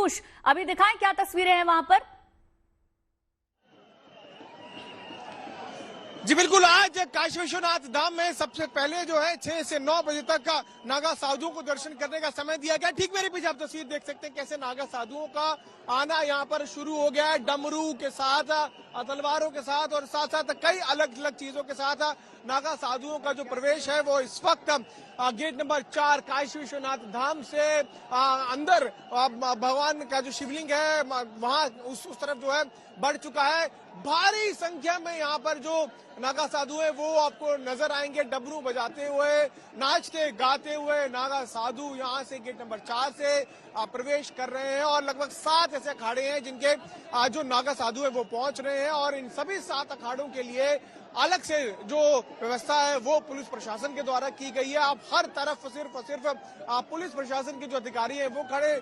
पीयूष, अभी दिखाएं क्या तस्वीरें हैं वहां पर। जी बिल्कुल, आज काशी विश्वनाथ धाम में सबसे पहले जो है 6 से 9 बजे तक का नागा साधुओं को दर्शन करने का समय दिया गया। ठीक मेरे पीछे आप तस्वीर देख सकते हैं कैसे नागा साधुओं का आना यहाँ पर शुरू हो गया है, डमरू के साथ, तलवारों के साथ और साथ साथ कई अलग अलग चीजों के साथ नागा साधुओं का जो प्रवेश है वो इस वक्त गेट नंबर 4 काशी विश्वनाथ धाम से अंदर भगवान का जो शिवलिंग है वहां उस तरफ जो है बढ़ चुका है। भारी संख्या में यहाँ पर जो नागा साधु है वो आपको नजर आएंगे, डमरू बजाते हुए, नाचते गाते हुए नागा साधु यहाँ से गेट नंबर 4 से प्रवेश कर रहे हैं और लगभग 7 ऐसे अखाड़े हैं जिनके जो नागा साधु है वो पहुंच रहे हैं और इन सभी 7 अखाड़ों के लिए अलग से जो व्यवस्था है वो पुलिस प्रशासन के द्वारा की गई है। आप हर तरफ सिर्फ पुलिस प्रशासन के जो अधिकारी हैं वो खड़े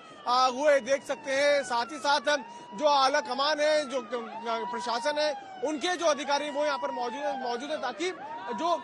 हुए देख सकते हैं। साथ ही साथ जो आला कमान है, जो प्रशासन है, उनके जो अधिकारी वो यहाँ पर मौजूद है ताकि जो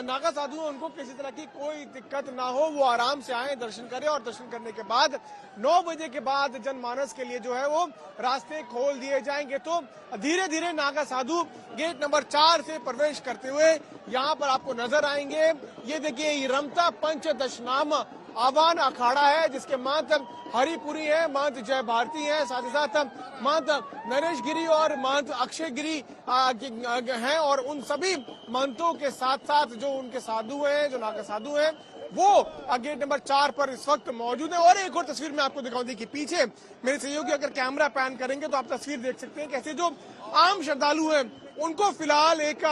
नागा साधु हैं उनको किसी तरह की कोई दिक्कत ना हो, वो आराम से आए, दर्शन करें और दर्शन करने के बाद 9 बजे के बाद जनमानस के लिए जो है वो रास्ते खोल दिए जाएंगे। तो धीरे धीरे नागा साधु गेट नंबर 4 से प्रवेश करते हुए यहाँ पर आपको नजर आएंगे। ये देखिए, ये रमता पंचदशनाम आह्वान अखाड़ा है जिसके महंत हरिपुरी है, महंत जय भारती है, साथ ही साथ महंत नरेश गिरी और महंत अक्षय गिरी हैं और उन सभी महंतों के साथ साथ जो उनके साधु हैं, जो नागा साधु हैं, वो गेट नंबर 4 पर इस वक्त मौजूद है। और एक और तस्वीर मैं आपको दिखाऊं, देखिए पीछे मेरे सहयोगी अगर कैमरा पैन करेंगे तो आप तस्वीर देख सकते हैं कैसे जो आम श्रद्धालु हैं उनको फिलहाल एक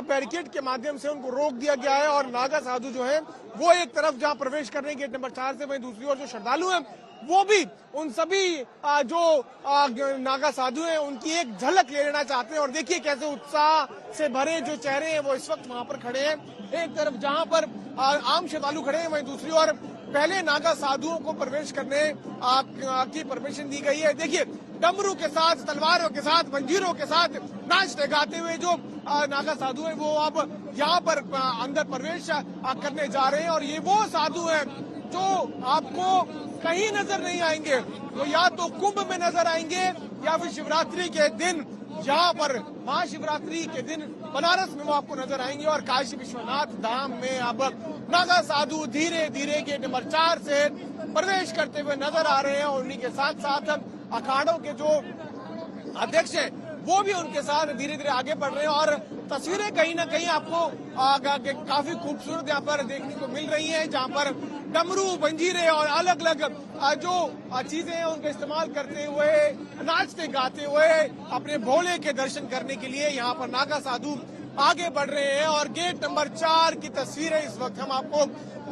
बैरिकेड के माध्यम से उनको रोक दिया गया है और नागा साधु जो है वो एक तरफ जहां प्रवेश कर रहे हैं गेट नंबर 4 से, वहीं दूसरी ओर जो श्रद्धालु हैं वो भी उन सभी जो नागा साधु हैं उनकी एक झलक ले लेना चाहते हैं। और देखिए कैसे उत्साह से भरे जो चेहरे हैं वो इस वक्त वहां पर खड़े हैं। एक तरफ जहां पर आम श्रद्धालु खड़े हैं, वहीं दूसरी ओर पहले नागा साधुओं को प्रवेश करने की परमिशन दी गई है। देखिए, डमरू के साथ, तलवारों के साथ, मंजीरों के साथ नाचते गाते हुए जो नागा साधु हैं वो अब यहाँ पर अंदर प्रवेश करने जा रहे हैं। और ये वो साधु हैं जो आपको कहीं नजर नहीं आएंगे, वो या तो कुंभ में नजर आएंगे या फिर शिवरात्रि के दिन यहाँ पर महाशिवरात्रि के दिन बनारस में वो आपको नजर आएंगे। और काशी विश्वनाथ धाम में अब नागा साधु धीरे धीरे गेट नंबर 4 से प्रवेश करते हुए नजर आ रहे हैं और उन्हीं के साथ साथ अखाड़ों के जो अध्यक्ष है वो भी उनके साथ धीरे धीरे आगे बढ़ रहे हैं। और तस्वीरें कहीं ना कहीं आपको काफी खूबसूरत यहाँ पर देखने को मिल रही हैं, जहाँ पर डमरू, मंजीरे और अलग अलग जो चीजें हैं उनका इस्तेमाल करते हुए, नाचते गाते हुए अपने भोले के दर्शन करने के लिए यहाँ पर नागा साधु आगे बढ़ रहे हैं। और गेट नंबर 4 की तस्वीरें इस वक्त हम आपको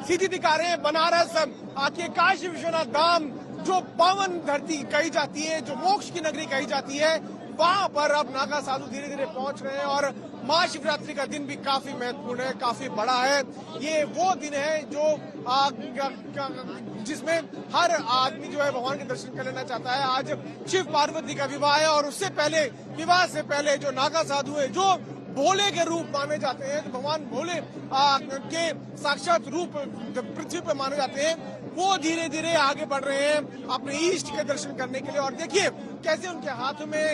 सीधी दिखा रहे हैं। बनारस आके काशी विश्वनाथ धाम जो पावन धरती कही जाती है, जो मोक्ष की नगरी कही जाती है, वहां पर अब नागा साधु धीरे धीरे पहुंच रहे हैं। और महाशिवरात्रि का दिन भी काफी महत्वपूर्ण है, काफी बड़ा है। ये वो दिन है जो जिसमें हर आदमी जो है भगवान के दर्शन कर लेना चाहता है। आज शिव पार्वती का विवाह है और उससे पहले, विवाह से पहले जो नागा साधु है जो भोले के रूप माने जाते हैं, जो भगवान भोले के साक्षात रूप पृथ्वी पर माने जाते हैं, वो धीरे धीरे आगे बढ़ रहे हैं अपने ईष्ट के दर्शन करने के लिए। और देखिए कैसे उनके हाथ में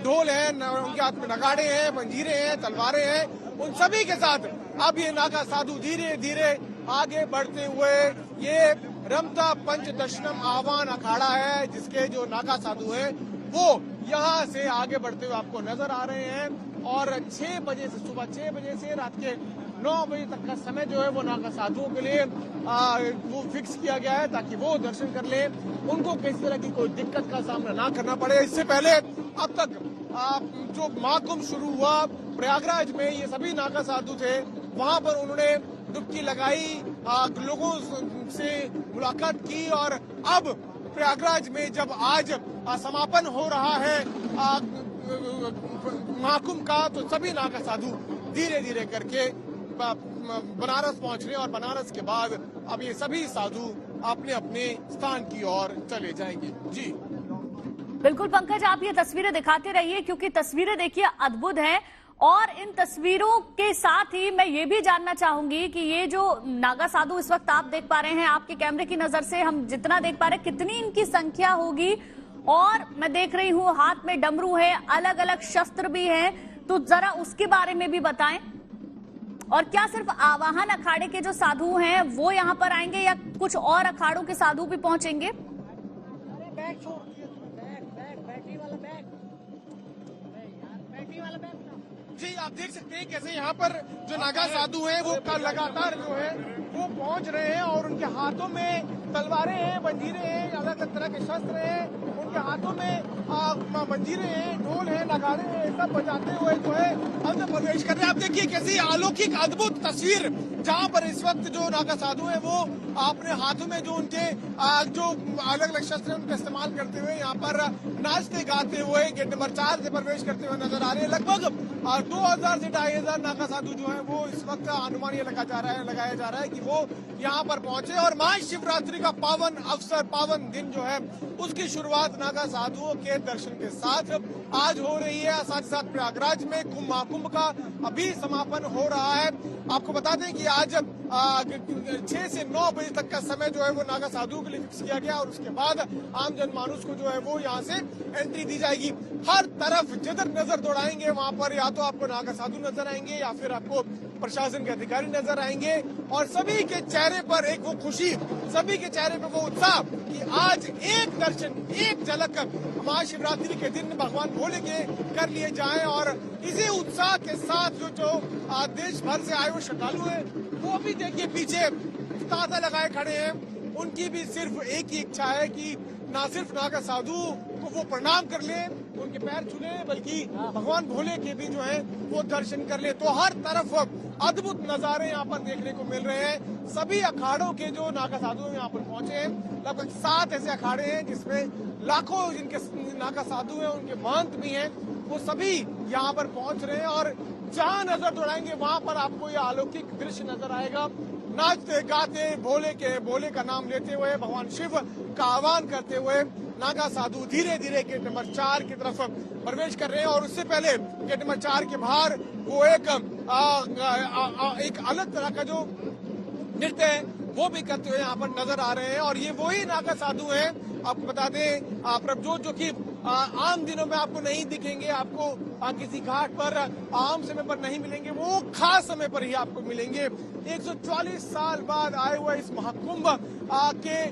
ढोल है, उनके हाथ में नगाड़े हैं, मंजीरे हैं, तलवारें हैं, उन सभी के साथ अब ये नागा साधु धीरे धीरे आगे बढ़ते हुए ये रमता पंचदशनम आह्वान अखाड़ा है जिसके जो नागा साधु है वो यहाँ से आगे बढ़ते हुए आपको नजर आ रहे हैं। और 6 बजे से, सुबह 6 बजे से रात के 9 बजे तक का समय जो है वो नागा साधुओं के लिए वो फिक्स किया गया है ताकि वो दर्शन कर ले, उनको किसी तरह की कोई दिक्कत का सामना ना करना पड़े। इससे पहले अब तक जो महाकुंभ शुरू हुआ प्रयागराज में, ये सभी नागा साधु थे, वहां पर उन्होंने डुबकी लगाई, लोगों से मुलाकात की। और अब प्रयागराज में जब आज समापन हो रहा है महाकुंभ का, तो सभी नागा साधु धीरे धीरे करके बनारस पहुंच रहे हैं और बनारस के बाद अब ये सभी साधु अपने अपने स्थान की ओर चले जाएंगे। जी बिल्कुल पंकज, आप ये तस्वीरें दिखाते रहिए क्योंकि तस्वीरें देखिए अद्भुत हैं और इन तस्वीरों के साथ ही मैं ये भी जानना चाहूंगी कि ये जो नागा साधु इस वक्त आप देख पा रहे हैं, आपके कैमरे की नजर से हम जितना देख पा रहे हैं, कितनी इनकी संख्या होगी? और मैं देख रही हूँ हाथ में डमरू है, अलग अलग शस्त्र भी हैं, तो जरा उसके बारे में भी बताएं। और क्या सिर्फ आवाहन अखाड़े के जो साधु हैं वो यहाँ पर आएंगे या कुछ और अखाड़ों के साधु भी पहुंचेंगे? बैग छोड़ दिया, बैटरी वाला बैग, बैटरी वाला बैग। जी, आप देख सकते हैं कैसे यहाँ पर जो नागा साधु हैं वो लगातार जो है वो पहुंच रहे हैं और उनके हाथों में तलवारें हैं, मंजीरे हैं, अलग अलग तरह के शस्त्र हैं, उनके हाथों में मंजीरे हैं, ढोल हैं, नगाड़े हैं, सब बजाते हुए जो है अंदर प्रवेश कर रहे हैं। आप देखिए कैसी अलौकिक अद्भुत तस्वीर, जहाँ पर इस वक्त जो नागा साधु हैं वो अपने हाथों में जो उनके जो अलग अलग शस्त्र हैं उनका इस्तेमाल करते हुए यहाँ पर नाचते गाते हुए गेट नंबर 4 से प्रवेश करते हुए नजर आ रहे हैं। लगभग 2000 से 2500 नागा साधु जो है वो इस वक्त अनुमान ये लगाया जा रहा है कि वो यहाँ पर पहुंचे और महाशिवरात्रि का पावन अवसर, पावन दिन जो है उसकी शुरुआत नागा साधुओं के दर्शन के साथ आज हो रही है। साथ ही साथ प्रयागराज में कुंभ महाकुंभ का अभी समापन हो रहा है। आपको बता दें कि आज 6 से 9 बजे तक का समय जो है वो नागा साधुओं के लिए फिक्स किया गया और उसके बाद आम जनमानुस को जो है वो यहाँ से एंट्री दी जाएगी। हर तरफ जिधर नजर दौड़ाएंगे वहां पर या तो आपको नागा साधु नजर आएंगे या फिर आपको प्रशासन के अधिकारी नजर आएंगे और सभी के चेहरे पर एक वो खुशी, सभी के चेहरे पर वो उत्साह कि आज एक दर्शन, एक झलक महाशिवरात्रि के दिन भगवान भोले के कर लिए जाएं। और इसी उत्साह के साथ जो देश भर से आए हुए श्रद्धालु हैं वो भी देखिए पीछे ताजा लगाए खड़े हैं। उनकी भी सिर्फ एक ही इच्छा है कि ना सिर्फ नागा साधु को वो प्रणाम कर ले, उनके पैर छू ले, बल्कि भगवान भोले के भी जो है वो दर्शन कर ले। तो हर तरफ अद्भुत नजारे यहाँ पर देखने को मिल रहे हैं। सभी अखाड़ों के जो नागा साधु यहाँ पर पहुंचे हैं, लगभग 7 ऐसे अखाड़े हैं जिसमें लाखों जिनके नागा साधु हैं, उनके महंत भी हैं, वो सभी यहाँ पर पहुंच रहे हैं और जहाँ नजर दौड़ाएंगे वहां पर आपको ये अलौकिक दृश्य नजर आएगा। नाचते गाते भोले का नाम लेते हुए, भगवान शिव का आह्वान करते हुए नागा साधु धीरे धीरे गेट नंबर 4 की तरफ प्रवेश कर रहे हैं। और उससे पहले गेट नंबर 4 के बाहर वो एक अलग तरह का जो नृत्य है वो भी करते हुए यहाँ पर नजर आ रहे हैं। और ये वही नागा साधु हैं, आपको बता दें प्रभजोत, जो कि आम दिनों में आपको नहीं दिखेंगे, आपको किसी घाट पर आम समय पर नहीं मिलेंगे, वो खास समय पर ही आपको मिलेंगे। 144 साल बाद आए हुए इस महाकुंभ के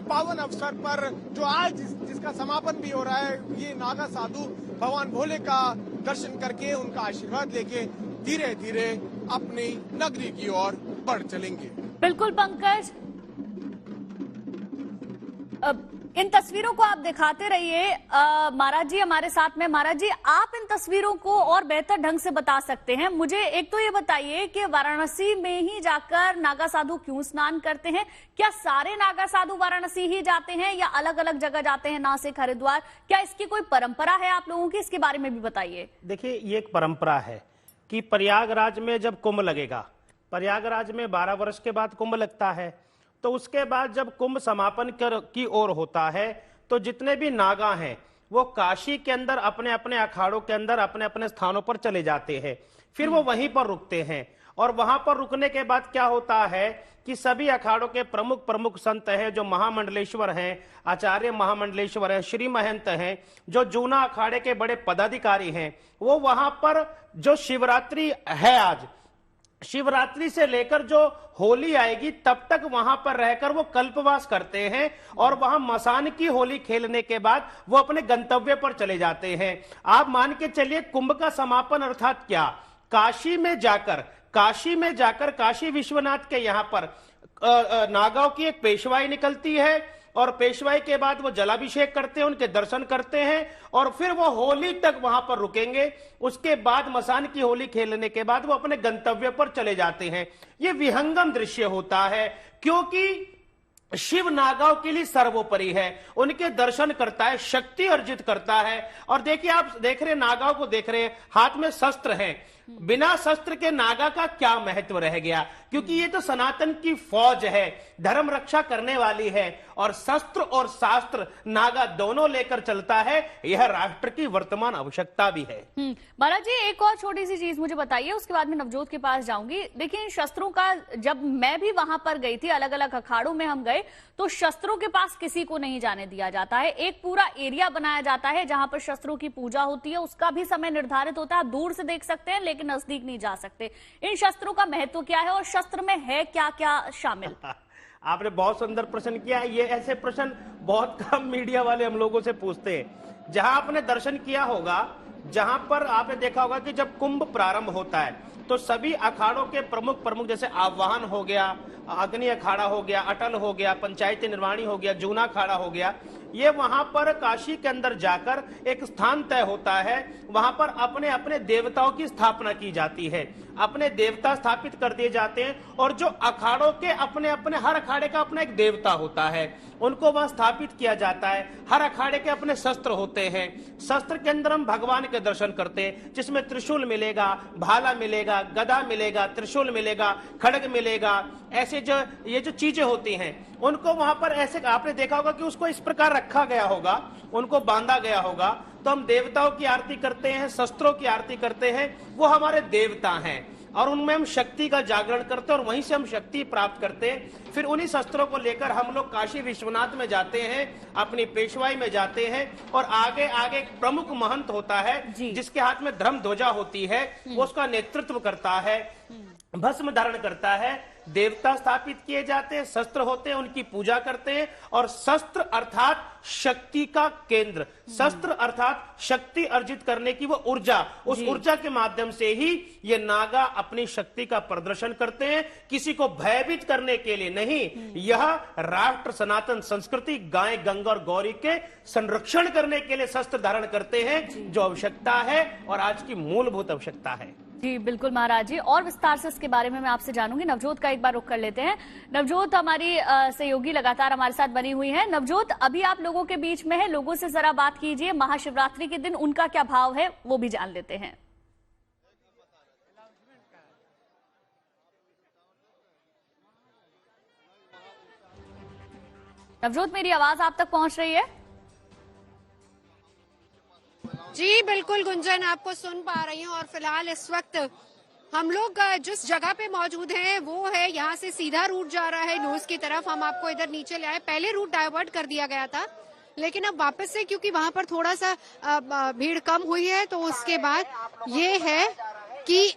पावन अवसर पर जो आज जिसका समापन भी हो रहा है, ये नागा साधु भगवान भोले का दर्शन करके उनका आशीर्वाद लेके धीरे धीरे अपनी नगरी की ओर बढ़ चलेंगे। बिल्कुल पंकज, इन तस्वीरों को आप दिखाते रहिए। महाराज जी हमारे साथ में। महाराज जी, आप इन तस्वीरों को और बेहतर ढंग से बता सकते हैं। मुझे एक तो ये बताइए कि वाराणसी में ही जाकर नागा साधु क्यों स्नान करते हैं? क्या सारे नागा साधु वाराणसी ही जाते हैं या अलग अलग जगह जाते हैं, नासिक, हरिद्वार? क्या इसकी कोई परंपरा है आप लोगों की? इसके बारे में भी बताइए। देखिए, ये एक परंपरा है कि प्रयागराज में जब कुंभ लगेगा, प्रयागराज में 12 वर्ष के बाद कुंभ लगता है, तो उसके बाद जब कुंभ समापन की ओर होता है तो जितने भी नागा हैं वो काशी के अंदर अपने अपने अखाड़ों के अंदर अपने अपने स्थानों पर चले जाते हैं, फिर वो वहीं पर रुकते हैं। और वहां पर रुकने के बाद क्या होता है कि सभी अखाड़ों के प्रमुख प्रमुख संत हैं, जो महामंडलेश्वर हैं, आचार्य महामंडलेश्वर हैं, श्री महंत हैं, जो जूना अखाड़े के बड़े पदाधिकारी हैं, वो वहां पर जो शिवरात्रि है, आज शिवरात्रि से लेकर जो होली आएगी तब तक वहां पर रहकर वो कल्पवास करते हैं और वहां मसान की होली खेलने के बाद वो अपने गंतव्य पर चले जाते हैं। आप मान के चलिए, कुंभ का समापन अर्थात क्या, काशी में जाकर काशी विश्वनाथ के यहाँ पर नागाओं की एक पेशवाई निकलती है और पेशवाई के बाद वो जलाभिषेक करते हैं, उनके दर्शन करते हैं और फिर वो होली तक वहां पर रुकेंगे। उसके बाद मसान की होली खेलने के बाद वो अपने गंतव्य पर चले जाते हैं। ये विहंगम दृश्य होता है क्योंकि शिव नागाओं के लिए सर्वोपरि है, उनके दर्शन करता है, शक्ति अर्जित करता है। और देखिए, आप देख रहे नागाओं को देख रहे हैं, हाथ में शस्त्र हैं। बिना शस्त्र के नागा का क्या महत्व रह गया, क्योंकि ये तो सनातन की फौज है, धर्म रक्षा करने वाली है, और शस्त्र और शास्त्र नागा दोनों लेकर चलता है। यह राष्ट्र की वर्तमान आवश्यकता भी है। महाराज जी, एक और छोटी सी चीज मुझे बताइए, उसके बाद मैं नवजोत के पास जाऊंगी। देखिए, इन शस्त्रों का, जब मैं भी वहां पर गई थी, अलग अलग अखाड़ों में हम गए, तो शस्त्रों के पास किसी को नहीं जाने दिया जाता है। एक पूरा एरिया बनाया जाता है जहां पर शस्त्रों की पूजा होती है, उसका भी समय निर्धारित होता है। आप दूर से देख सकते हैं लेकिन नजदीक नहीं जा सकते। इन शस्त्रों का महत्व क्या है और शस्त्र में है क्या क्या शामिल? आपने बहुत सुंदर प्रश्न किया। ये ऐसे प्रश्न बहुत कम मीडिया वाले हम लोगों से पूछते हैं। जहां आपने दर्शन किया होगा, जहां पर आपने देखा होगा कि जब कुंभ प्रारंभ होता है तो सभी अखाड़ों के प्रमुख जैसे आह्वान हो गया, अग्नि अखाड़ा हो गया, अटल हो गया, पंचायती निर्वाणी हो गया, जूना अखाड़ा हो गया, ये वहां पर काशी के अंदर जाकर एक स्थान तय होता है। वहां पर अपने अपने देवताओं की स्थापना की जाती है, अपने देवता स्थापित कर दिए जाते हैं, और जो अखाड़ों के अपने अपने, हर अखाड़े का अपना एक देवता होता है, उनको वहां स्थापित किया जाता है। हर अखाड़े के अपने शस्त्र होते हैं। शस्त्र के अंदर हम भगवान के दर्शन करते हैं, जिसमें त्रिशूल मिलेगा, भाला मिलेगा, गदा मिलेगा, त्रिशूल मिलेगा, खड्ग मिलेगा। ऐसे ये जो चीजें होती हैं, उनको वहां पर ऐसे आपने देखा होगा कि उसको इस प्रकार रखा गया होगा, उनको बांधा गया होगा। तो हम देवताओं की आरती करते हैं, शस्त्रों की आरती करते हैं, वो हमारे देवता हैं, और उनमें हम शक्ति का जागरण करते हैं, और वहीं से हम शक्ति प्राप्त करते हैं। फिर उन्हीं शस्त्रों को लेकर हम लोग काशी विश्वनाथ में जाते हैं, अपनी पेशवाई में जाते हैं, और आगे आगे एक प्रमुख महंत होता है जिसके हाथ में धर्म ध्वजा होती है, वो उसका नेतृत्व करता है, भस्म धारण करता है। देवता स्थापित किए जाते हैं, शस्त्र होते हैं, उनकी पूजा करते हैं। और शस्त्र अर्थात शक्ति का केंद्र, शस्त्र अर्थात शक्ति अर्जित करने की वो ऊर्जा, उस ऊर्जा के माध्यम से ही ये नागा अपनी शक्ति का प्रदर्शन करते हैं। किसी को भयभीत करने के लिए नहीं, यह राष्ट्र सनातन संस्कृति गाय गंगा और गौरी के संरक्षण करने के लिए शस्त्र धारण करते हैं, जो आवश्यकता है और आज की मूलभूत आवश्यकता है। जी बिल्कुल महाराज जी, और विस्तार से इसके बारे में मैं आपसे जानूंगी। नवजोत का एक बार रुख कर लेते हैं। नवजोत हमारी सहयोगी लगातार हमारे साथ बनी हुई है। नवजोत, अभी आप लोगों के बीच में है, लोगों से जरा बात कीजिए, महाशिवरात्रि के दिन उनका क्या भाव है वो भी जान लेते हैं। नवजोत, मेरी आवाज आप तक पहुंच रही है? जी बिल्कुल गुंजन, आपको सुन पा रही हूँ। और फिलहाल इस वक्त हम लोग जिस जगह पे मौजूद हैं वो है, यहाँ से सीधा रूट जा रहा है नूस की तरफ। हम आपको इधर नीचे ले आए, पहले रूट डाइवर्ट कर दिया गया था, लेकिन अब वापस से, क्योंकि वहां पर थोड़ा सा भीड़ कम हुई है, तो उसके बाद ये है कि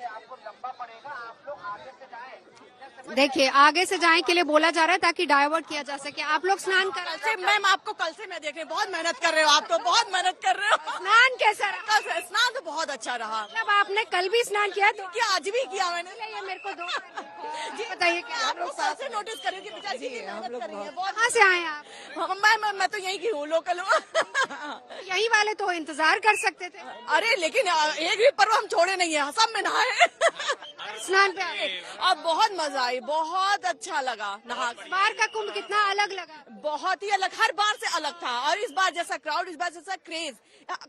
देखिए आगे से जाने के लिए बोला जा रहा है ताकि डाइवर्ट किया जा सके। आप लोग स्नान कर, मैम आपको कल से मैं देख रही हूँ, बहुत मेहनत कर रहे हो, आप तो बहुत मेहनत कर रहे हो। स्नान कैसा रहा? कल स्नान तो बहुत अच्छा रहा। मतलब आपने कल भी स्नान किया? तो क्या आज भी किया मैंने? ये मेरे को दो जी बताइए कि आप लोग साथ से नोटिस करें कि पिताजी की मेहनत कर रही है। कहाँ से आए आप? मैं तो यहीं की हूँ, लोकल हूँ। यही वाले तो इंतजार कर सकते थे। अरे लेकिन एक भी पर्व हम छोड़े नहीं है, सब में नहाए। स्नान पे आए, अब बहुत मजा आई, बहुत अच्छा लगा नहा। इस बार का कुंभ कितना अलग लगा? बहुत ही अलग, हर बार से अलग था। और इस बार जैसा क्राउड, इस बार जैसा क्रेज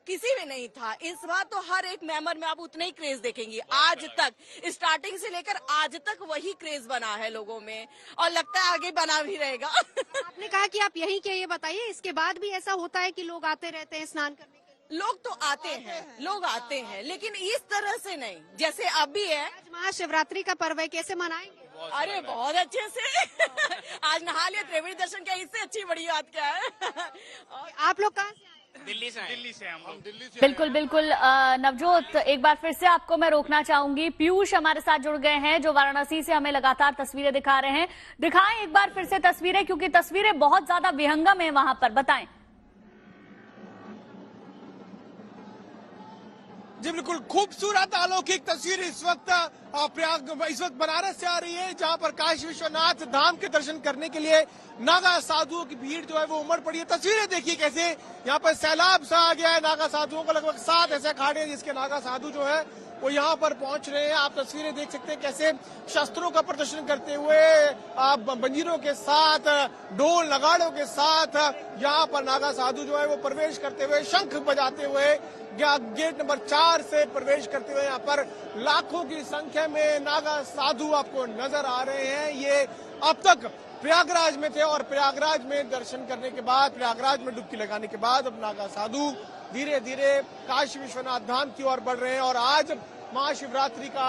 किसी में नहीं था। इस बार तो हर एक मेंबर में आप उतने ही क्रेज देखेंगे। आज तक स्टार्टिंग से लेकर आज तक वही क्रेज बना है लोगों में, और लगता है आगे बना भी रहेगा। आपने कहा कि आप यहीं के, ये बताइए इसके बाद भी ऐसा होता है कि लोग आते रहते हैं स्नान करने के लिए? लोग तो आते हैं, लोग आते हैं, लेकिन इस तरह से नहीं जैसे अभी है। आज महाशिवरात्रि का पर्व है, कैसे मनाएंगे? अरे बहुत अच्छे से। आज नहा लिया, त्रिवेणी दर्शन किया, इससे अच्छी बड़ी बात क्या है। आप लोग कहाँ से आए? दिल्ली से हम लोग दिल्ली से। बिल्कुल बिल्कुल नवजोत, एक बार फिर से आपको मैं रोकना चाहूंगी। पीयूष हमारे साथ जुड़ गए हैं, जो वाराणसी से हमें लगातार तस्वीरें दिखा रहे हैं। दिखाएं एक बार फिर से तस्वीरें, क्योंकि तस्वीरें बहुत ज्यादा विहंगम है वहां पर। बताएं। जी बिल्कुल, खूबसूरत अलौकिक तस्वीर इस वक्त बनारस से आ रही है, जहां पर काशी विश्वनाथ धाम के दर्शन करने के लिए नागा साधुओं की भीड़ जो है वो उमड़ पड़ी है। तस्वीरें देखिए कैसे यहाँ पर सैलाब सा आ गया है नागा साधुओं को। लगभग 7 ऐसे अखाड़े हैं जिसके नागा साधु जो है वो यहाँ पर पहुंच रहे हैं। आप तस्वीरें देख सकते हैं कैसे शस्त्रों का प्रदर्शन करते हुए बंजीरों के साथ, ढोल नगाड़ों के साथ यहाँ पर नागा साधु जो है वो प्रवेश करते हुए, शंख बजाते हुए गेट नंबर 4 से प्रवेश करते हुए यहाँ पर लाखों की संख्या में नागा साधु आपको नजर आ रहे हैं। ये अब तक प्रयागराज में थे और प्रयागराज में दर्शन करने के बाद, प्रयागराज में डुबकी लगाने के बाद अब नागा साधु धीरे धीरे काशी विश्वनाथ धाम की ओर बढ़ रहे हैं। और आज महाशिवरात्रि का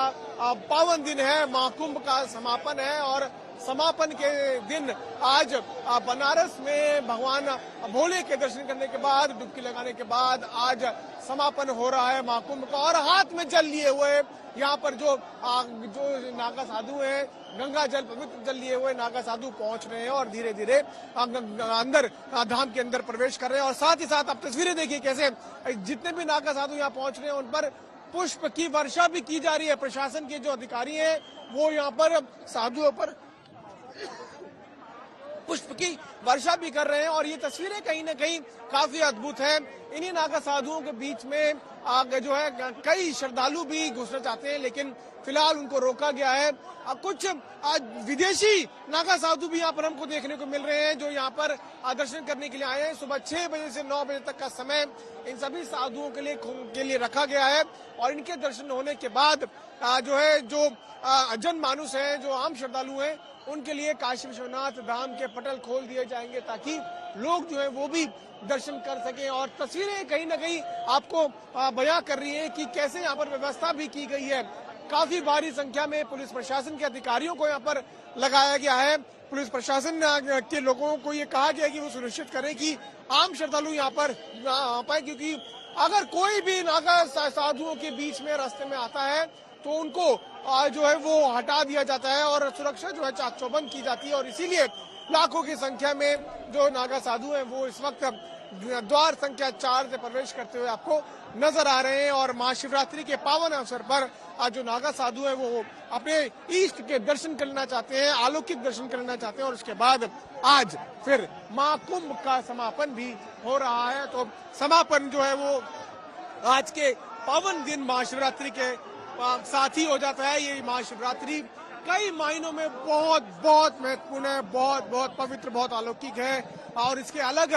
पावन दिन है, महाकुंभ का समापन है और समापन के दिन आज बनारस में भगवान भोले के दर्शन करने के बाद, डुबकी लगाने के बाद आज समापन हो रहा है महाकुंभ का। और हाथ में जल लिए हुए यहाँ पर जो नागा साधु हैं, गंगा जल, पवित्र जल लिए हुए नागा साधु पहुंच रहे हैं और धीरे धीरे अंदर धाम के अंदर प्रवेश कर रहे हैं। और साथ ही साथ आप तस्वीरें देखिए कैसे जितने भी नागा साधु यहाँ पहुंच रहे हैं उन पर पुष्प की वर्षा भी की जा रही है। प्रशासन के जो अधिकारी हैं वो यहाँ पर साधुओं पर पुष्प की वर्षा भी कर रहे हैं। और ये तस्वीरें कहीं ना कहीं काफी अद्भुत है। इन्हीं नागा साधुओं के बीच में जो है कई श्रद्धालु भी घुसना चाहते हैं, लेकिन फिलहाल उनको रोका गया है। कुछ विदेशी नागा साधु भी यहाँ पर हमको देखने को मिल रहे हैं जो यहाँ पर दर्शन करने के लिए आए हैं। सुबह 6 बजे से 9 बजे तक का समय इन सभी साधुओं के लिए रखा गया है। और इनके दर्शन होने के बाद जो है जो जनमानुस है, जो आम श्रद्धालु हैं, उनके लिए काशी विश्वनाथ धाम के पटल खोल दिए जाएंगे ताकि लोग जो है वो भी दर्शन कर सकें। और तस्वीरें कहीं ना कहीं आपको बयां कर रही है कि कैसे यहाँ पर व्यवस्था भी की गई है। काफी भारी संख्या में पुलिस प्रशासन के अधिकारियों को यहाँ पर लगाया गया है। पुलिस प्रशासन के लोगों को ये कहा गया कि वो सुनिश्चित करें कि आम श्रद्धालु यहाँ पर आ पाए, क्योंकि अगर कोई भी नागा साधुओं के बीच में रास्ते में आता है तो उनको जो है वो हटा दिया जाता है और सुरक्षा जो है चाक चौबंद की जाती है। और इसीलिए लाखों की संख्या में जो नागा साधु हैं वो इस वक्त द्वार संख्या 4 से प्रवेश करते हुए आपको नजर आ रहे हैं। और महाशिवरात्रि के पावन अवसर पर आज जो नागा साधु हैं वो अपने इष्ट के दर्शन करना चाहते हैं, अलौकिक दर्शन करना चाहते हैं। और उसके बाद आज फिर महाकुंभ का समापन भी हो रहा है। तो समापन जो है वो आज के पावन दिन महाशिवरात्रि के साथ ही हो जाता है। ये महाशिवरात्रि कई मायनों में बहुत महत्वपूर्ण है, बहुत पवित्र, बहुत अलौकिक है। और इसके अलग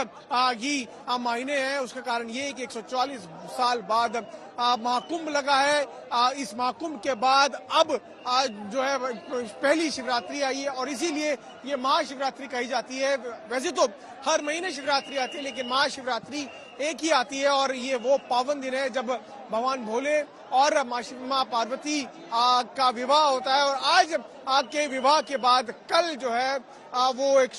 ही मायने हैं। उसका कारण ये है कि 144 साल बाद महाकुंभ लगा है। इस महाकुंभ के बाद अब जो है पहली शिवरात्रि आई है और इसीलिए ये महाशिवरात्रि कही जाती है। वैसे तो हर महीने शिवरात्रि आती है, लेकिन महाशिवरात्रि एक ही आती है। और ये वो पावन दिन है जब भगवान भोले और माँ पार्वती का विवाह होता है। और आज के विवाह के बाद कल जो है वो एक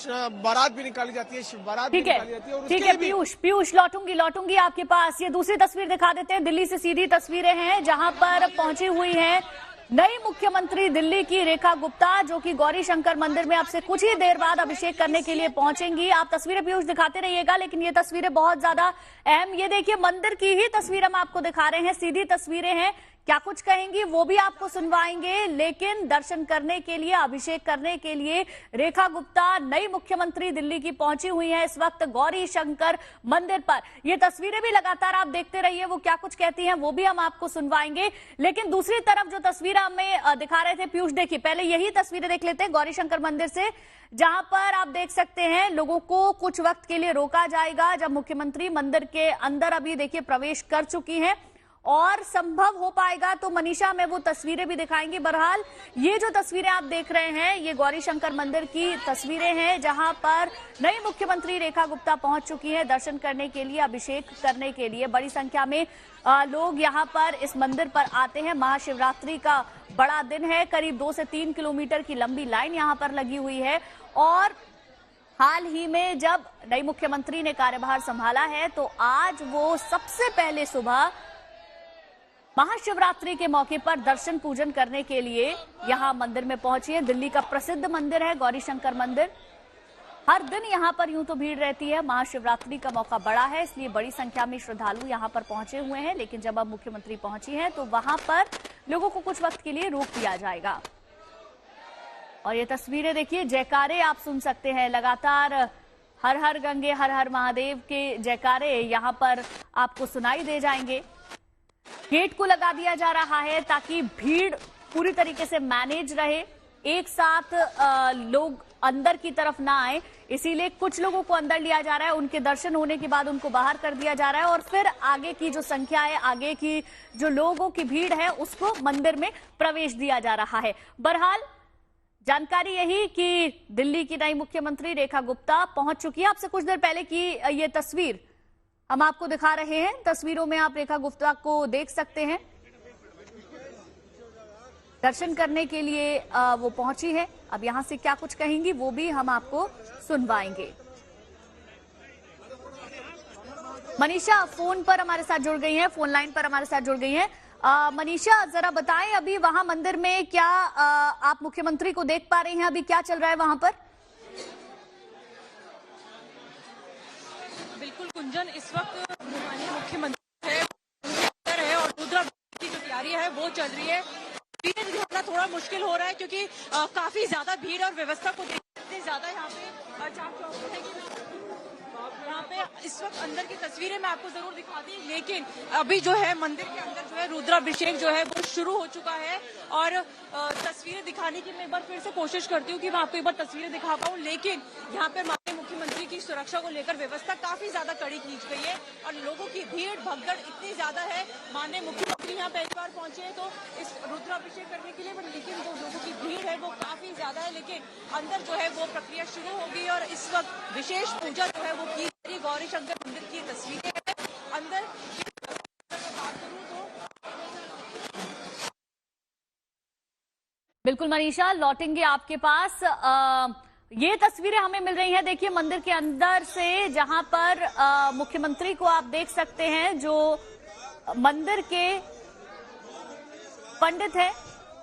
बारात भी निकाली जाती है, शिव बारात भी निकाली जाती है। और ठीक है पीयूष लौटूंगी आपके पास। ये दूसरी तस्वीर दिखा देते हैं। दिल्ली से सीधी तस्वीरें हैं जहां पर पहुंची हुई हैं नई मुख्यमंत्री दिल्ली की रेखा गुप्ता, जो कि गौरी शंकर मंदिर में अब से कुछ ही देर बाद अभिषेक करने के लिए पहुंचेंगी। आप तस्वीरें पीयूष दिखाते रहिएगा, लेकिन ये तस्वीरें बहुत ज्यादा अहम, ये देखिए मंदिर की ही तस्वीर हम आपको दिखा रहे हैं, सीधी तस्वीरें हैं। क्या कुछ कहेंगी वो भी आपको सुनवाएंगे, लेकिन दर्शन करने के लिए, अभिषेक करने के लिए रेखा गुप्ता नई मुख्यमंत्री दिल्ली की पहुंची हुई है इस वक्त गौरी शंकर मंदिर पर। ये तस्वीरें भी लगातार आप देखते रहिए, वो क्या कुछ कहती हैं वो भी हम आपको सुनवाएंगे। लेकिन दूसरी तरफ जो तस्वीर हमें दिखा रहे थे पीयूष, देखिए पहले यही तस्वीरें देख लेते हैं गौरी शंकर मंदिर से, जहां पर आप देख सकते हैं लोगों को कुछ वक्त के लिए रोका जाएगा जब मुख्यमंत्री मंदिर के अंदर अभी देखिए प्रवेश कर चुकी हैं। और संभव हो पाएगा तो मनीषा में वो तस्वीरें भी दिखाएंगी। बहरहाल ये जो तस्वीरें आप देख रहे हैं ये गौरी शंकर मंदिर की तस्वीरें हैं जहां पर नई मुख्यमंत्री रेखा गुप्ता पहुंच चुकी है दर्शन करने के लिए, अभिषेक करने के लिए। बड़ी संख्या में लोग यहां पर इस मंदिर पर आते हैं। महाशिवरात्रि का बड़ा दिन है, करीब 2 से 3 किलोमीटर की लंबी लाइन यहां पर लगी हुई है। और हाल ही में जब नई मुख्यमंत्री ने कार्यभार संभाला है तो आज वो सबसे पहले सुबह महाशिवरात्रि के मौके पर दर्शन पूजन करने के लिए यहां मंदिर में पहुंची है। दिल्ली का प्रसिद्ध मंदिर है गौरी शंकर मंदिर। हर दिन यहां पर यूं तो भीड़ रहती है, महाशिवरात्रि का मौका बड़ा है इसलिए बड़ी संख्या में श्रद्धालु यहां पर पहुंचे हुए हैं। लेकिन जब अब मुख्यमंत्री पहुंची हैं तो वहां पर लोगों को कुछ वक्त के लिए रोक दिया जाएगा। और ये तस्वीरें देखिए, जयकारे आप सुन सकते हैं लगातार, हर हर गंगे हर हर महादेव के जयकारे यहां पर आपको सुनाई दे जाएंगे। गेट को लगा दिया जा रहा है ताकि भीड़ पूरी तरीके से मैनेज रहे, एक साथ लोग अंदर की तरफ ना आए, इसीलिए कुछ लोगों को अंदर लिया जा रहा है। उनके दर्शन होने के बाद उनको बाहर कर दिया जा रहा है और फिर आगे की जो संख्या है, आगे की जो लोगों की भीड़ है, उसको मंदिर में प्रवेश दिया जा रहा है। बहरहाल जानकारी यही कि दिल्ली की नई मुख्यमंत्री रेखा गुप्ता पहुंच चुकी है। आपसे कुछ देर पहले की ये तस्वीर हम आपको दिखा रहे हैं। तस्वीरों में आप रेखा गुप्ता को देख सकते हैं, दर्शन करने के लिए वो पहुंची है। अब यहां से क्या कुछ कहेंगी वो भी हम आपको सुनवाएंगे। मनीषा फोन पर हमारे साथ जुड़ गई हैं, फोन लाइन पर हमारे साथ जुड़ गई हैं। मनीषा, जरा बताएं अभी वहां मंदिर में क्या आप मुख्यमंत्री को देख पा रही हैं, अभी क्या चल रहा है वहां पर? बिल्कुल गुंजन, इस वक्त माननीय मुख्यमंत्री है और रुद्रा की जो तैयारी है वो चल रही है। भीड़ दिखाना थोड़ा मुश्किल हो रहा है क्योंकि काफी ज्यादा भीड़ और व्यवस्था को देखते ज्यादा यहाँ पे चाक चौक है कि यहाँ पे इस वक्त अंदर की तस्वीरें मैं आपको जरूर दिखाती, लेकिन अभी जो है मंदिर के अंदर जो है रुद्राभिषेक जो है वो शुरू हो चुका है और तस्वीरें दिखाने की मैं एक बार फिर से कोशिश करती हूँ कि मैं आपको एक बार तस्वीरें दिखा पाऊँ, लेकिन यहाँ पे माननीय मुख्यमंत्री की सुरक्षा को लेकर व्यवस्था काफी ज्यादा कड़ी खींच गई है और लोगों की भीड़ भगदड़ इतनी ज्यादा है। माननीय मुख्यमंत्री यहाँ पहली बार पहुंचे हैं तो इस रुद्राभिषेक करने के लिए, लेकिन जो लोगों की भीड़ है वो काफी ज्यादा है, लेकिन अंदर जो है वो प्रक्रिया शुरू होगी और इस वक्त विशेष पूजा जो है वो की गौरी शंकर मंदिर की तस्वीरें हैं। अंदर बात करूं तो बिल्कुल मनीषा, लौटेंगे आपके पास। ये तस्वीरें हमें मिल रही हैं, देखिए मंदिर के अंदर से, जहां पर मुख्यमंत्री को आप देख सकते हैं। जो मंदिर के पंडित हैं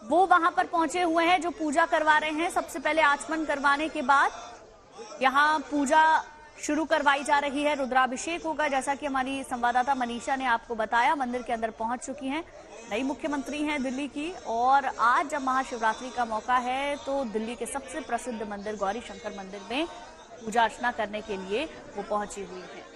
वो वहां पर पहुंचे हुए हैं, जो पूजा करवा रहे हैं। सबसे पहले आचमन करवाने के बाद यहां पूजा शुरू करवाई जा रही है, रुद्राभिषेक होगा। जैसा कि हमारी संवाददाता मनीषा ने आपको बताया, मंदिर के अंदर पहुंच चुकी हैं, नई मुख्यमंत्री हैं दिल्ली की। और आज जब महाशिवरात्रि का मौका है तो दिल्ली के सबसे प्रसिद्ध मंदिर गौरी शंकर मंदिर में पूजा अर्चना करने के लिए वो पहुंची हुई है।